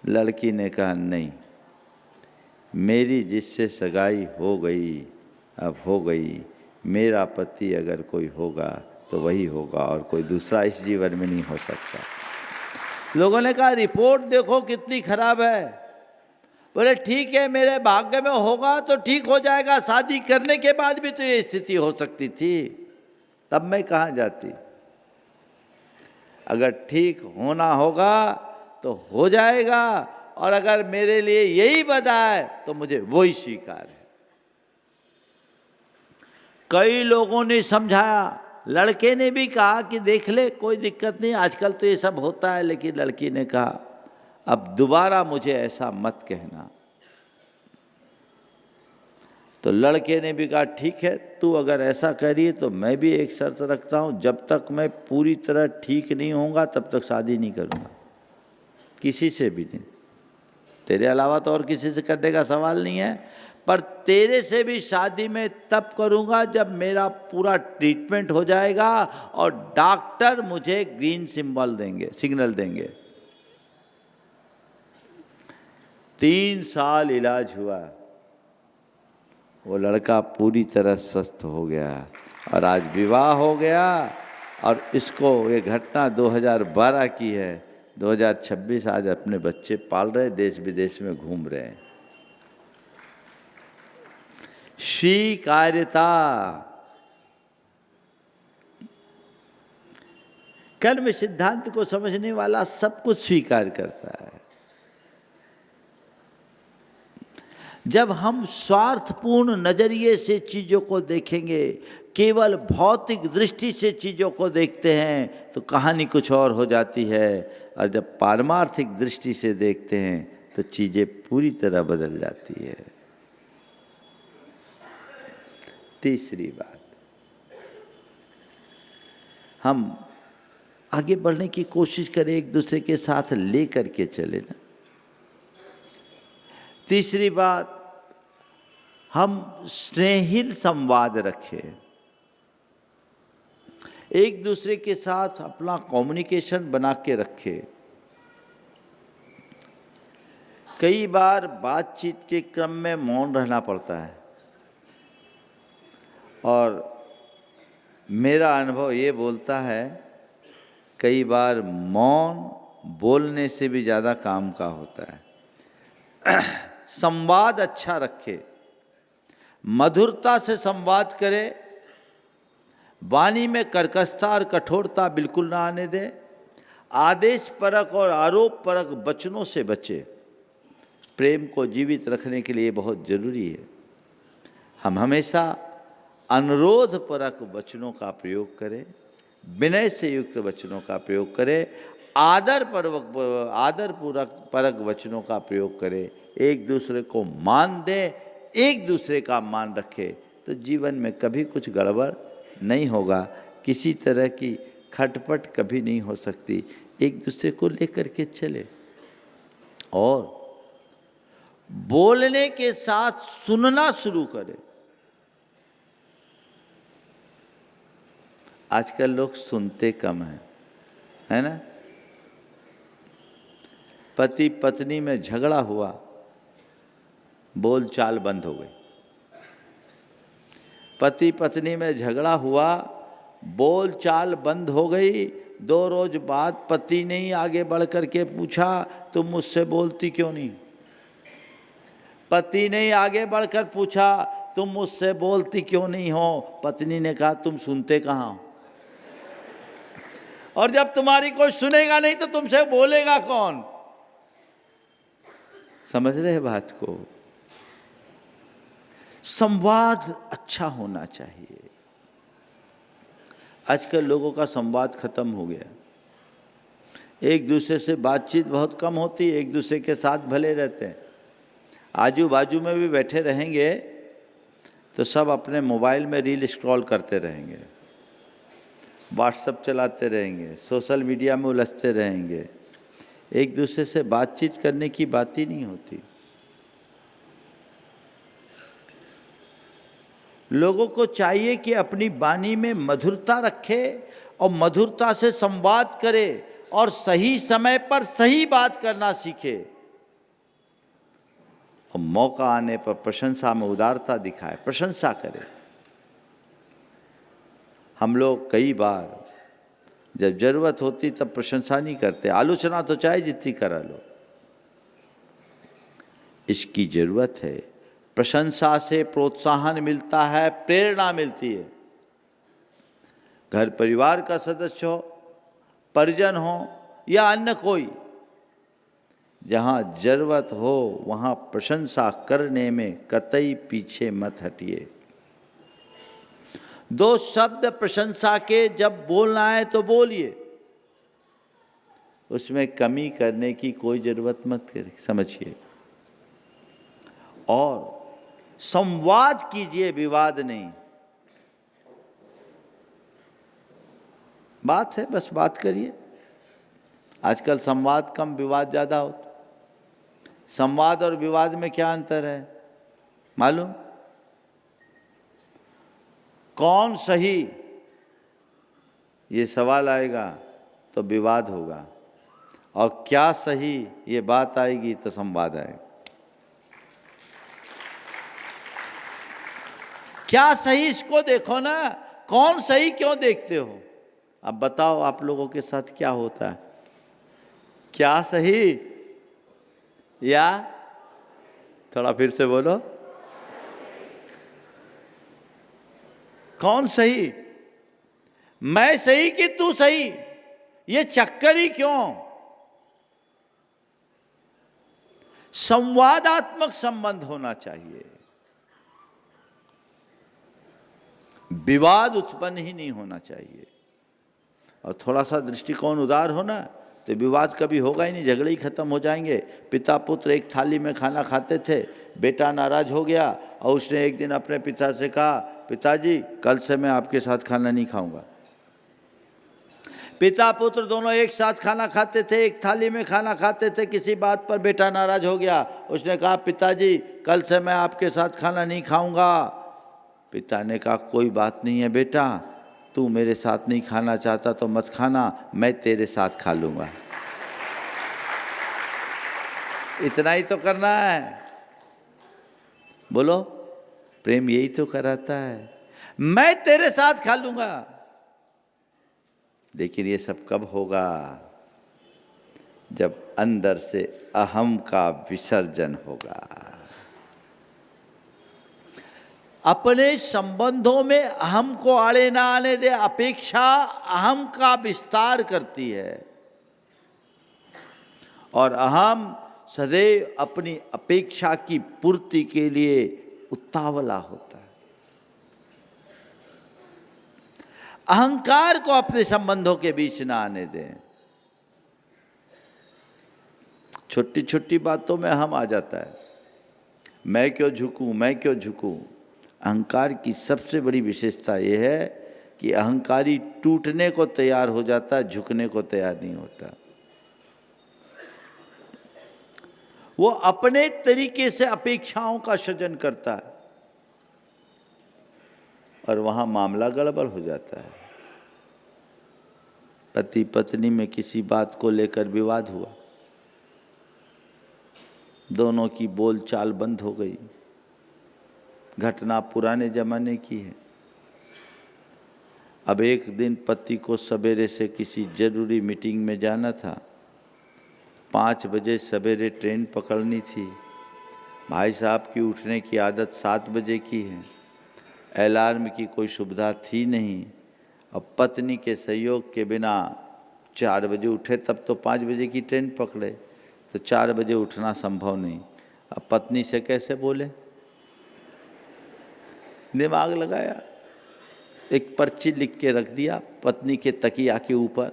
लड़की ने कहा नहीं, मेरी जिससे सगाई हो गई अब हो गई, मेरा पति अगर कोई होगा तो वही होगा और कोई दूसरा इस जीवन में नहीं हो सकता। लोगों ने कहा रिपोर्ट देखो कितनी खराब है। बोले ठीक है, मेरे भाग्य में होगा तो ठीक हो जाएगा, शादी करने के बाद भी तो ये स्थिति हो सकती थी, तब मैं कहाँ जाती। अगर ठीक होना होगा तो हो जाएगा, और अगर मेरे लिए यही बदा है तो मुझे वही स्वीकार है। कई लोगों ने समझाया, लड़के ने भी कहा कि देख ले कोई दिक्कत नहीं, आजकल तो ये सब होता है, लेकिन लड़की ने कहा अब दोबारा मुझे ऐसा मत कहना। तो लड़के ने भी कहा ठीक है, तू अगर ऐसा कह रही है तो मैं भी एक शर्त रखता हूँ, जब तक मैं पूरी तरह ठीक नहीं होऊंगा तब तक शादी नहीं करूँगा, किसी से भी नहीं। तेरे अलावा तो और किसी से करने का सवाल नहीं है, पर तेरे से भी शादी में तब करूँगा जब मेरा पूरा ट्रीटमेंट हो जाएगा और डॉक्टर मुझे ग्रीन सिग्नल देंगे। 3 साल इलाज हुआ, वो लड़का पूरी तरह स्वस्थ हो गया और आज विवाह हो गया। और इसको ये घटना 2012 की है, 2026 आज अपने बच्चे पाल रहे, देश विदेश में घूम रहे हैं। स्वीकार्यता, कर्म सिद्धांत को समझने वाला सब कुछ स्वीकार करता है। जब हम स्वार्थपूर्ण नजरिए से चीजों को देखेंगे, केवल भौतिक दृष्टि से चीजों को देखते हैं तो कहानी कुछ और हो जाती है, और जब पारमार्थिक दृष्टि से देखते हैं तो चीजें पूरी तरह बदल जाती है। तीसरी बात, हम आगे बढ़ने की कोशिश करें, एक दूसरे के साथ ले करके चले ना। तीसरी बात, हम स्नेहिल संवाद रखें, एक दूसरे के साथ अपना कम्युनिकेशन बना के रखें। कई बार बातचीत के क्रम में मौन रहना पड़ता है, और मेरा अनुभव ये बोलता है कई बार मौन बोलने से भी ज़्यादा काम का होता है। संवाद अच्छा रखे, मधुरता से संवाद करे, वाणी में कर्कशता और कठोरता बिल्कुल ना आने दे, आदेश परक और आरोप परक वचनों से बचे। प्रेम को जीवित रखने के लिए बहुत जरूरी है हम हमेशा अनुरोध परक वचनों का प्रयोग करें, विनय से युक्त वचनों का प्रयोग करें, आदर परक वचनों का प्रयोग करें, एक दूसरे को मान दें, एक दूसरे का मान रखें, तो जीवन में कभी कुछ गड़बड़ नहीं होगा, किसी तरह की खटपट कभी नहीं हो सकती। एक दूसरे को लेकर के चले, और बोलने के साथ सुनना शुरू करें। आजकल लोग सुनते कम हैं, है ना। पति पत्नी में झगड़ा हुआ, बोल चाल बंद हो गई। पति पत्नी में झगड़ा हुआ, बोल चाल बंद हो गई। 2 रोज बाद पति ने ही आगे बढ़ करके पूछा, तुम मुझसे बोलती क्यों नहीं? पति ने ही आगे बढ़कर पूछा, तुम मुझसे बोलती क्यों नहीं हो? पत्नी ने कहा, तुम सुनते कहाँ हो? और जब तुम्हारी कोई सुनेगा नहीं तो तुमसे बोलेगा कौन? समझ रहे बात को? संवाद अच्छा होना चाहिए। आजकल लोगों का संवाद खत्म हो गया। एक दूसरे से बातचीत बहुत कम होती है, एक दूसरे के साथ भले रहते हैं। आजू बाजू में भी बैठे रहेंगे तो सब अपने मोबाइल में रील स्क्रॉल करते रहेंगे, व्हाट्सएप चलाते रहेंगे, सोशल मीडिया में उलझते रहेंगे। एक दूसरे से बातचीत करने की बात ही नहीं होती। लोगों को चाहिए कि अपनी वाणी में मधुरता रखे और मधुरता से संवाद करे और सही समय पर सही बात करना सीखे और मौका आने पर प्रशंसा में उदारता दिखाए, प्रशंसा करे। हम लोग कई बार जब जरूरत होती तब प्रशंसा नहीं करते, आलोचना तो चाहे जितनी करा लो। इसकी जरूरत है। प्रशंसा से प्रोत्साहन मिलता है, प्रेरणा मिलती है। घर परिवार का सदस्य हो, परिजन हो या अन्य कोई, जहाँ जरूरत हो वहाँ प्रशंसा करने में कतई पीछे मत हटिए। 2 शब्द प्रशंसा के जब बोलना है तो बोलिए, उसमें कमी करने की कोई जरूरत मत करिए, समझिए। और संवाद कीजिए, विवाद नहीं। बात है, बस बात करिए। आजकल संवाद कम, विवाद ज़्यादा होता। संवाद और विवाद में क्या अंतर है मालूम? कौन सही ये सवाल आएगा तो विवाद होगा, और क्या सही ये बात आएगी तो संवाद आएगा। क्या सही इसको देखो ना, कौन सही क्यों देखते हो? अब बताओ आप लोगों के साथ क्या होता है? क्या सही, या थोड़ा फिर से बोलो, कौन सही? मैं सही कि तू सही? ये चक्कर ही क्यों? संवादात्मक संबंध होना चाहिए, विवाद उत्पन्न ही नहीं होना चाहिए। और थोड़ा सा दृष्टिकोण उदार होना तो विवाद कभी होगा ही नहीं, झगड़े ही खत्म हो जाएंगे। पिता पुत्र एक थाली में खाना खाते थे, बेटा नाराज हो गया और उसने एक दिन अपने पिता से कहा, पिताजी कल से मैं आपके साथ खाना नहीं खाऊंगा। पिता पुत्र दोनों एक साथ खाना खाते थे, एक थाली में खाना खाते थे, किसी बात पर बेटा नाराज हो गया, उसने कहा पिताजी कल से मैं आपके साथ खाना नहीं खाऊंगा। पिता ने कहा कोई बात नहीं है बेटा, तू मेरे साथ नहीं खाना चाहता तो मत खाना, मैं तेरे साथ खा लूँगा। इतना ही तो करना है। बोलो, प्रेम यही तो कराता है, मैं तेरे साथ खा लूँगा। लेकिन ये सब कब होगा? जब अंदर से अहम का विसर्जन होगा। अपने संबंधों में अहम को आड़े ना आने दे। अपेक्षा अहम का विस्तार करती है और अहम सदैव अपनी अपेक्षा की पूर्ति के लिए उतावला होता है। अहंकार को अपने संबंधों के बीच ना आने दें। छोटी छोटी बातों में अहम आ जाता है, मैं क्यों झुकूं, मैं क्यों झुकूं। अहंकार की सबसे बड़ी विशेषता यह है कि अहंकारी टूटने को तैयार हो जाता है, झुकने को तैयार नहीं होता। वो अपने तरीके से अपेक्षाओं का सृजन करता है और वहां मामला गड़बड़ हो जाता है। पति पत्नी में किसी बात को लेकर विवाद हुआ, दोनों की बोलचाल बंद हो गई। घटना पुराने जमाने की है। अब एक दिन पति को सवेरे से किसी जरूरी मीटिंग में जाना था। 5 बजे सवेरे ट्रेन पकड़नी थी। भाई साहब की उठने की आदत 7 बजे की है। अलार्म की कोई सुविधा थी नहीं। अब पत्नी के सहयोग के बिना 4 बजे उठे तब तो 5 बजे की ट्रेन पकड़े, तो 4 बजे उठना संभव नहीं। अब पत्नी से कैसे बोले? दिमाग लगाया, एक पर्ची लिख के रख दिया पत्नी के तकिया के ऊपर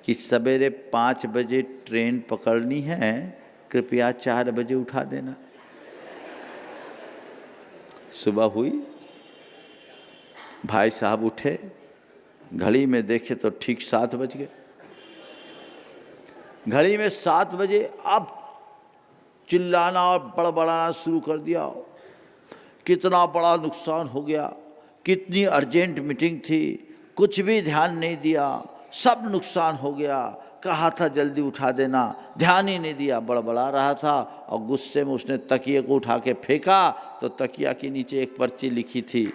कि सवेरे 5 बजे ट्रेन पकड़नी है, कृपया 4 बजे उठा देना। सुबह हुई, भाई साहब उठे, घड़ी में देखे तो ठीक 7 बज गए। घड़ी में 7 बजे अब चिल्लाना और बड़बड़ाना शुरू कर दिया। कितना बड़ा नुकसान हो गया, कितनी अर्जेंट मीटिंग थी, कुछ भी ध्यान नहीं दिया, सब नुकसान हो गया। कहा था जल्दी उठा देना, ध्यान ही नहीं दिया, बड़बड़ा रहा था। और गुस्से में उसने तकिए को उठा के फेंका तो तकिया के नीचे एक पर्ची लिखी थी।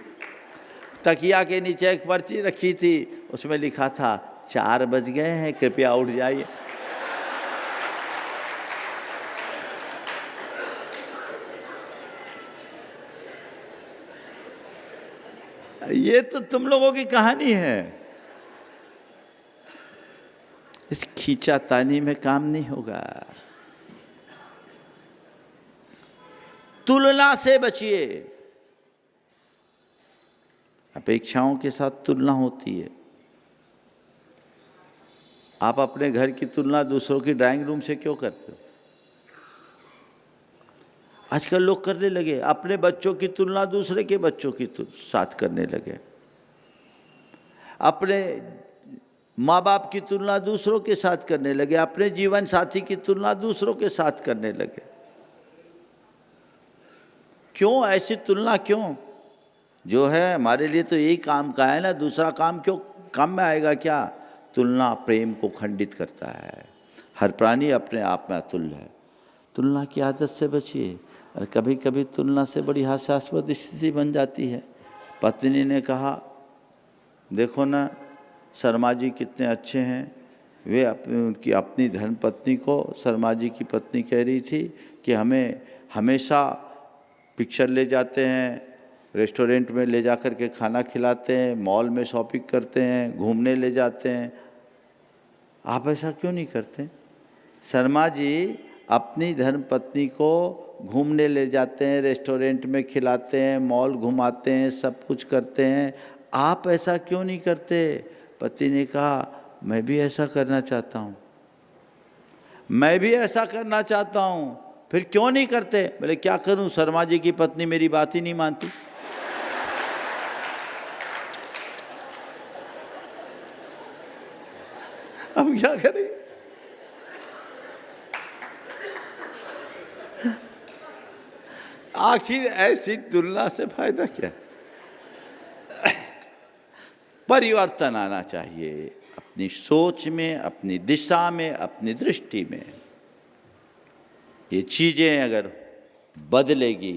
तकिया के नीचे एक पर्ची रखी थी, उसमें लिखा था 4 बज गए हैं, कृपया उठ जाइए। ये तो तुम लोगों की कहानी है। इस खींचातानी में काम नहीं होगा। तुलना से बचिए। अपेक्षाओं के साथ तुलना होती है। आप अपने घर की तुलना दूसरों की ड्राइंग रूम से क्यों करते हो? आजकल लोग करने लगे। अपने बच्चों की तुलना दूसरे के बच्चों के साथ करने लगे। अपने माँ बाप की तुलना दूसरों के साथ करने लगे। अपने जीवन साथी की तुलना दूसरों के साथ करने लगे। क्यों ऐसी तुलना क्यों? जो है हमारे लिए तो यही काम का है ना, दूसरा काम क्यों काम में आएगा क्या? तुलना प्रेम को खंडित करता है। हर प्राणी अपने आप में अतुल्य है। तुलना की आदत से बचिए। और कभी कभी तुलना से बड़ी हास्यास्पद स्थिति बन जाती है। पत्नी ने कहा, देखो ना शर्मा जी कितने अच्छे हैं। वे उनकी अपनी धर्मपत्नी को शर्मा जी की पत्नी कह रही थी कि हमें हमेशा पिक्चर ले जाते हैं, रेस्टोरेंट में ले जा कर के खाना खिलाते हैं, मॉल में शॉपिंग करते हैं, घूमने ले जाते हैं। आप ऐसा क्यों नहीं करते? शर्मा जी अपनी धर्मपत्नी को घूमने ले जाते हैं, रेस्टोरेंट में खिलाते हैं, मॉल घुमाते हैं, सब कुछ करते हैं। आप ऐसा क्यों नहीं करते? पति ने कहा, मैं भी ऐसा करना चाहता हूँ, मैं भी ऐसा करना चाहता हूँ। फिर क्यों नहीं करते? बोले क्या करूँ, शर्मा जी की पत्नी मेरी बात ही नहीं मानती। अब क्या करें? आखिर ऐसी तुलना से फायदा क्या? परिवर्तन आना चाहिए अपनी सोच में, अपनी दिशा में, अपनी दृष्टि में। ये चीजें अगर बदलेगी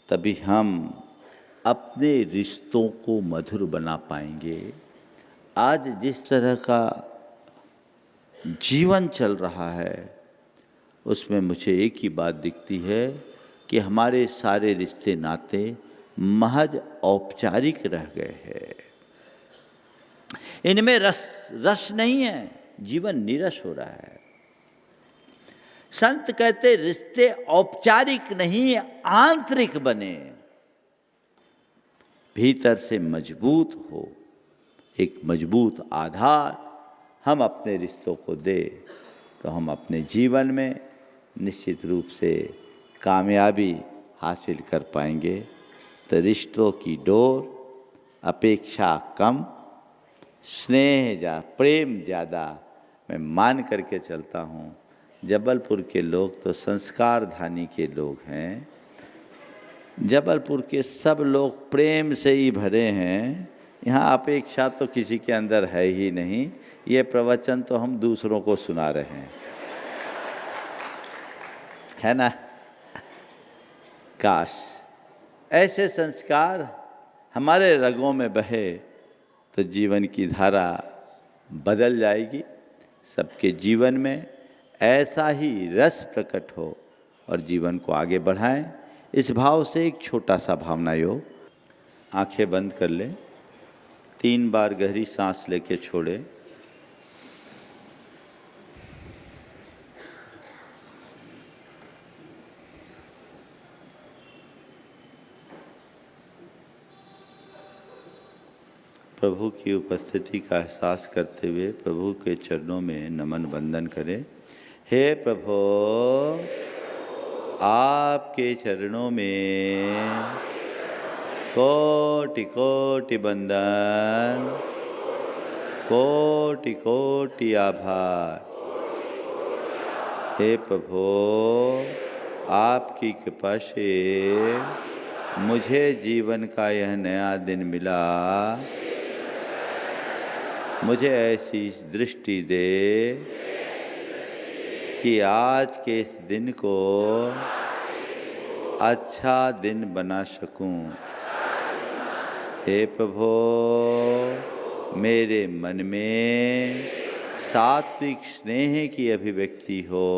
तभी हम अपने रिश्तों को मधुर बना पाएंगे। आज जिस तरह का जीवन चल रहा है उसमें मुझे एक ही बात दिखती है कि हमारे सारे रिश्ते नाते महज औपचारिक रह गए हैं। इनमें रस नहीं है, जीवन नीरस हो रहा है। संत कहते रिश्ते औपचारिक नहीं आंतरिक बने, भीतर से मजबूत हो। एक मजबूत आधार हम अपने रिश्तों को दे तो हम अपने जीवन में निश्चित रूप से कामयाबी हासिल कर पाएंगे। तो रिश्तों की डोर अपेक्षा कम, स्नेह प्रेम ज़्यादा मैं मान करके चलता हूँ। जबलपुर के लोग तो संस्कार धानी के लोग हैं। जबलपुर के सब लोग प्रेम से ही भरे हैं। यहाँ अपेक्षा तो किसी के अंदर है ही नहीं। ये प्रवचन तो हम दूसरों को सुना रहे हैं। है ना। काश ऐसे संस्कार हमारे रगों में बहे तो जीवन की धारा बदल जाएगी। सबके जीवन में ऐसा ही रस प्रकट हो और जीवन को आगे बढ़ाएं। इस भाव से एक छोटा सा भावना योग। आंखें बंद कर लें, 3 बार गहरी सांस लेके छोड़े। प्रभु की उपस्थिति का एहसास करते हुए प्रभु के चरणों में नमन वंदन करें। हे प्रभु, आपके चरणों में कोटि कोटि वंदन, कोटि कोटि आभार। हे प्रभु, आपकी कृपा से मुझे जीवन का यह नया दिन मिला। मुझे ऐसी दृष्टि दे कि आज के इस दिन को अच्छा दिन बना सकूं। हे प्रभु, मेरे मन में सात्विक स्नेह की अभिव्यक्ति हो।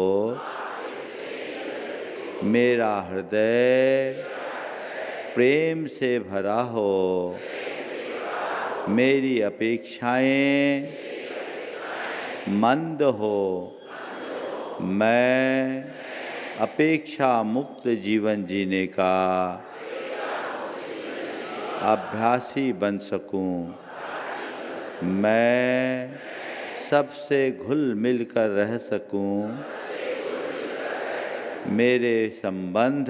मेरा हृदय प्रेम से भरा हो। मेरी अपेक्षाएं मंद हो। मैं अपेक्षा मुक्त जीवन जीने का अभ्यासी बन सकूं। मैं सबसे घुल मिल कर रह सकूं। मेरे संबंध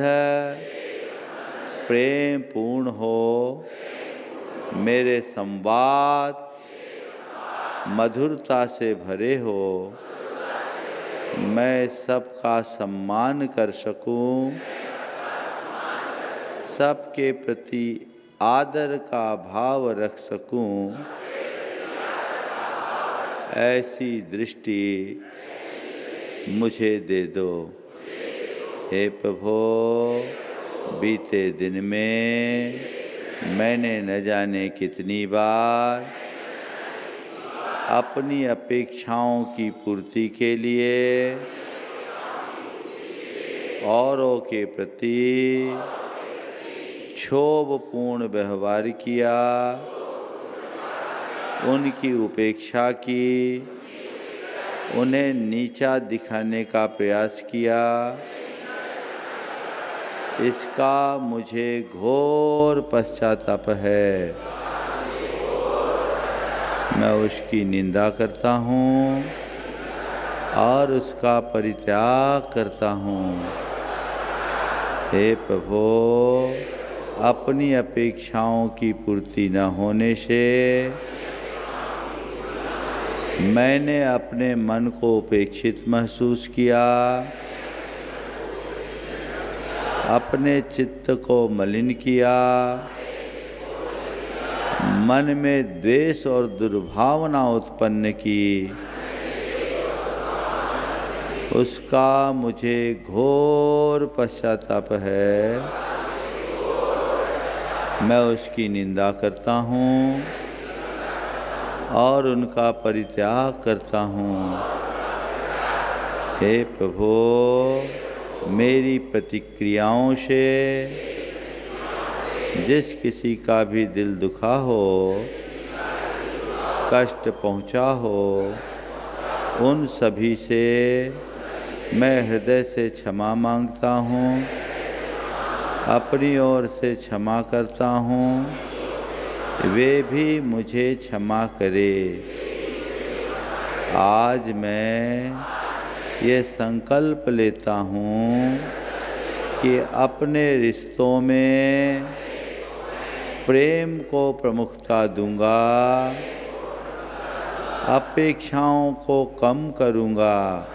प्रेम पूर्ण हो। मेरे संवाद मधुरता से भरे हो। मैं सबका सम्मान कर सकूं। सबके प्रति आदर का भाव रख सकूं। ऐसी दृष्टि मुझे दे दो। हे प्रभु, बीते दिन में मैंने न जाने कितनी बार अपनी अपेक्षाओं की पूर्ति के लिए औरों के प्रति क्षोभपूर्ण व्यवहार किया, उनकी उपेक्षा की, उन्हें नीचा दिखाने का प्रयास किया। इसका मुझे घोर पश्चाताप है। मैं उसकी निंदा करता हूँ और उसका परित्याग करता हूँ। हे प्रभु, अपनी अपेक्षाओं की पूर्ति न होने से मैंने अपने मन को उपेक्षित महसूस किया। अपने चित्त को मलिन किया। मन में द्वेष और दुर्भावना उत्पन्न की। उसका मुझे घोर पश्चाताप है। मैं उसकी निंदा करता हूँ और उनका परित्याग करता हूँ। हे प्रभु, मेरी प्रतिक्रियाओं से जिस किसी का भी दिल दुखा हो, कष्ट पहुंचा हो, उन सभी से मैं हृदय से क्षमा मांगता हूँ। अपनी ओर से क्षमा करता हूँ। वे भी मुझे क्षमा करे। आज मैं ये संकल्प लेता हूँ कि अपने रिश्तों में प्रेम को प्रमुखता दूंगा। अपेक्षाओं को कम करूंगा।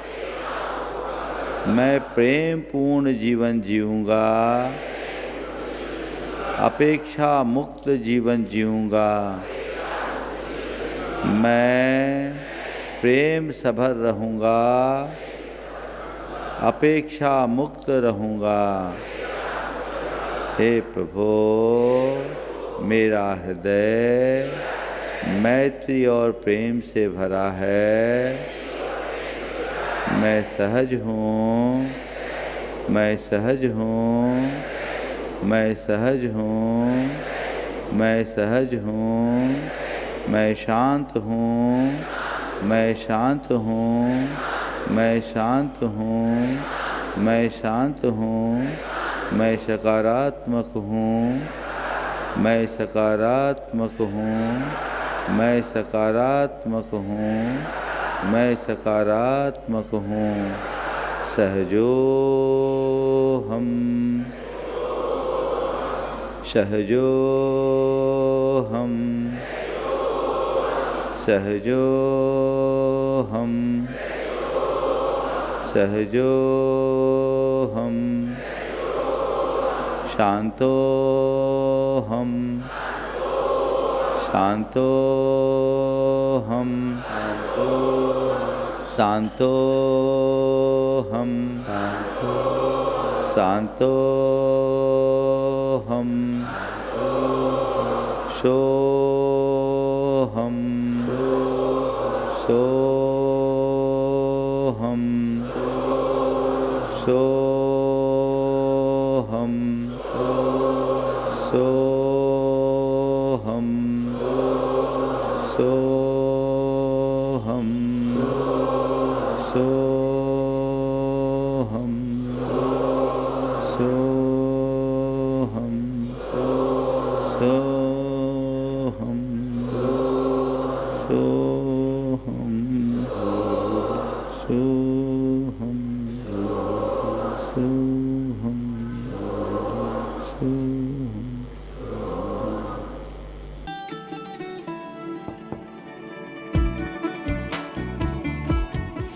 मैं प्रेम पूर्ण जीवन जीऊंगा। अपेक्षा मुक्त जीवन जीऊंगा। मैं प्रेम सभर रहूंगा। अपेक्षा मुक्त रहूँगा। हे प्रभु, मेरा हृदय मैत्री और प्रेम से भरा है। मैं सहज हूँ, मैं सहज हूँ, मैं सहज हूँ, मैं सहज हूँ, मैं शांत हूँ, मैं शांत हूँ, मैं शांत हूँ, मैं शांत हूँ, मैं सकारात्मक हूँ, मैं सकारात्मक हूँ, मैं सकारात्मक हूँ, मैं सकारात्मक हूँ। सहजो हम, सहजो हम, सहजो हम, सहजो हम, शांतो हम, शांतो हम, शांतो हम, शांतो हम, सो हम, सो हम, सो हम, सो हम, सो हम, सो हम, सो हम, सो हम, सो हम, सो हम, सो हम, सो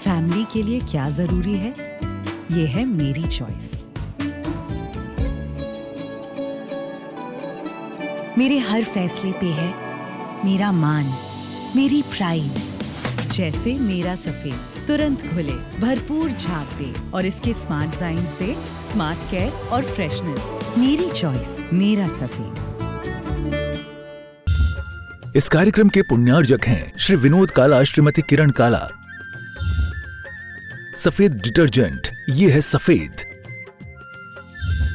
फैमिली के लिए क्या जरूरी है, ये है मेरी चॉइस। मेरे हर फैसले पे है मेरा मान, मेरी प्राइड। जैसे मेरा सफेद तुरंत खुले, भरपूर झाग दे और इसके स्मार्ट साइंस दे स्मार्ट केयर और फ्रेशनेस। मेरी चॉइस, मेरा सफेद। इस कार्यक्रम के पुण्यार्जक हैं श्री विनोद काला, श्रीमती किरण काला। सफेद डिटर्जेंट, ये है सफेद।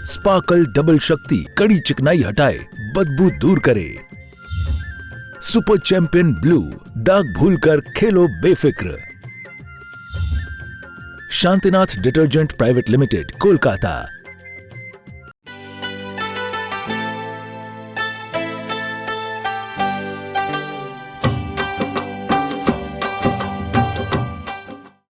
स्पार्कल डबल शक्ति, कड़ी चिकनाई हटाए, बदबू दूर करे। सुपर चैंपियन ब्लू, दाग भूलकर खेलो बेफिक्र। Shantinath detergent private limited, Kolkata.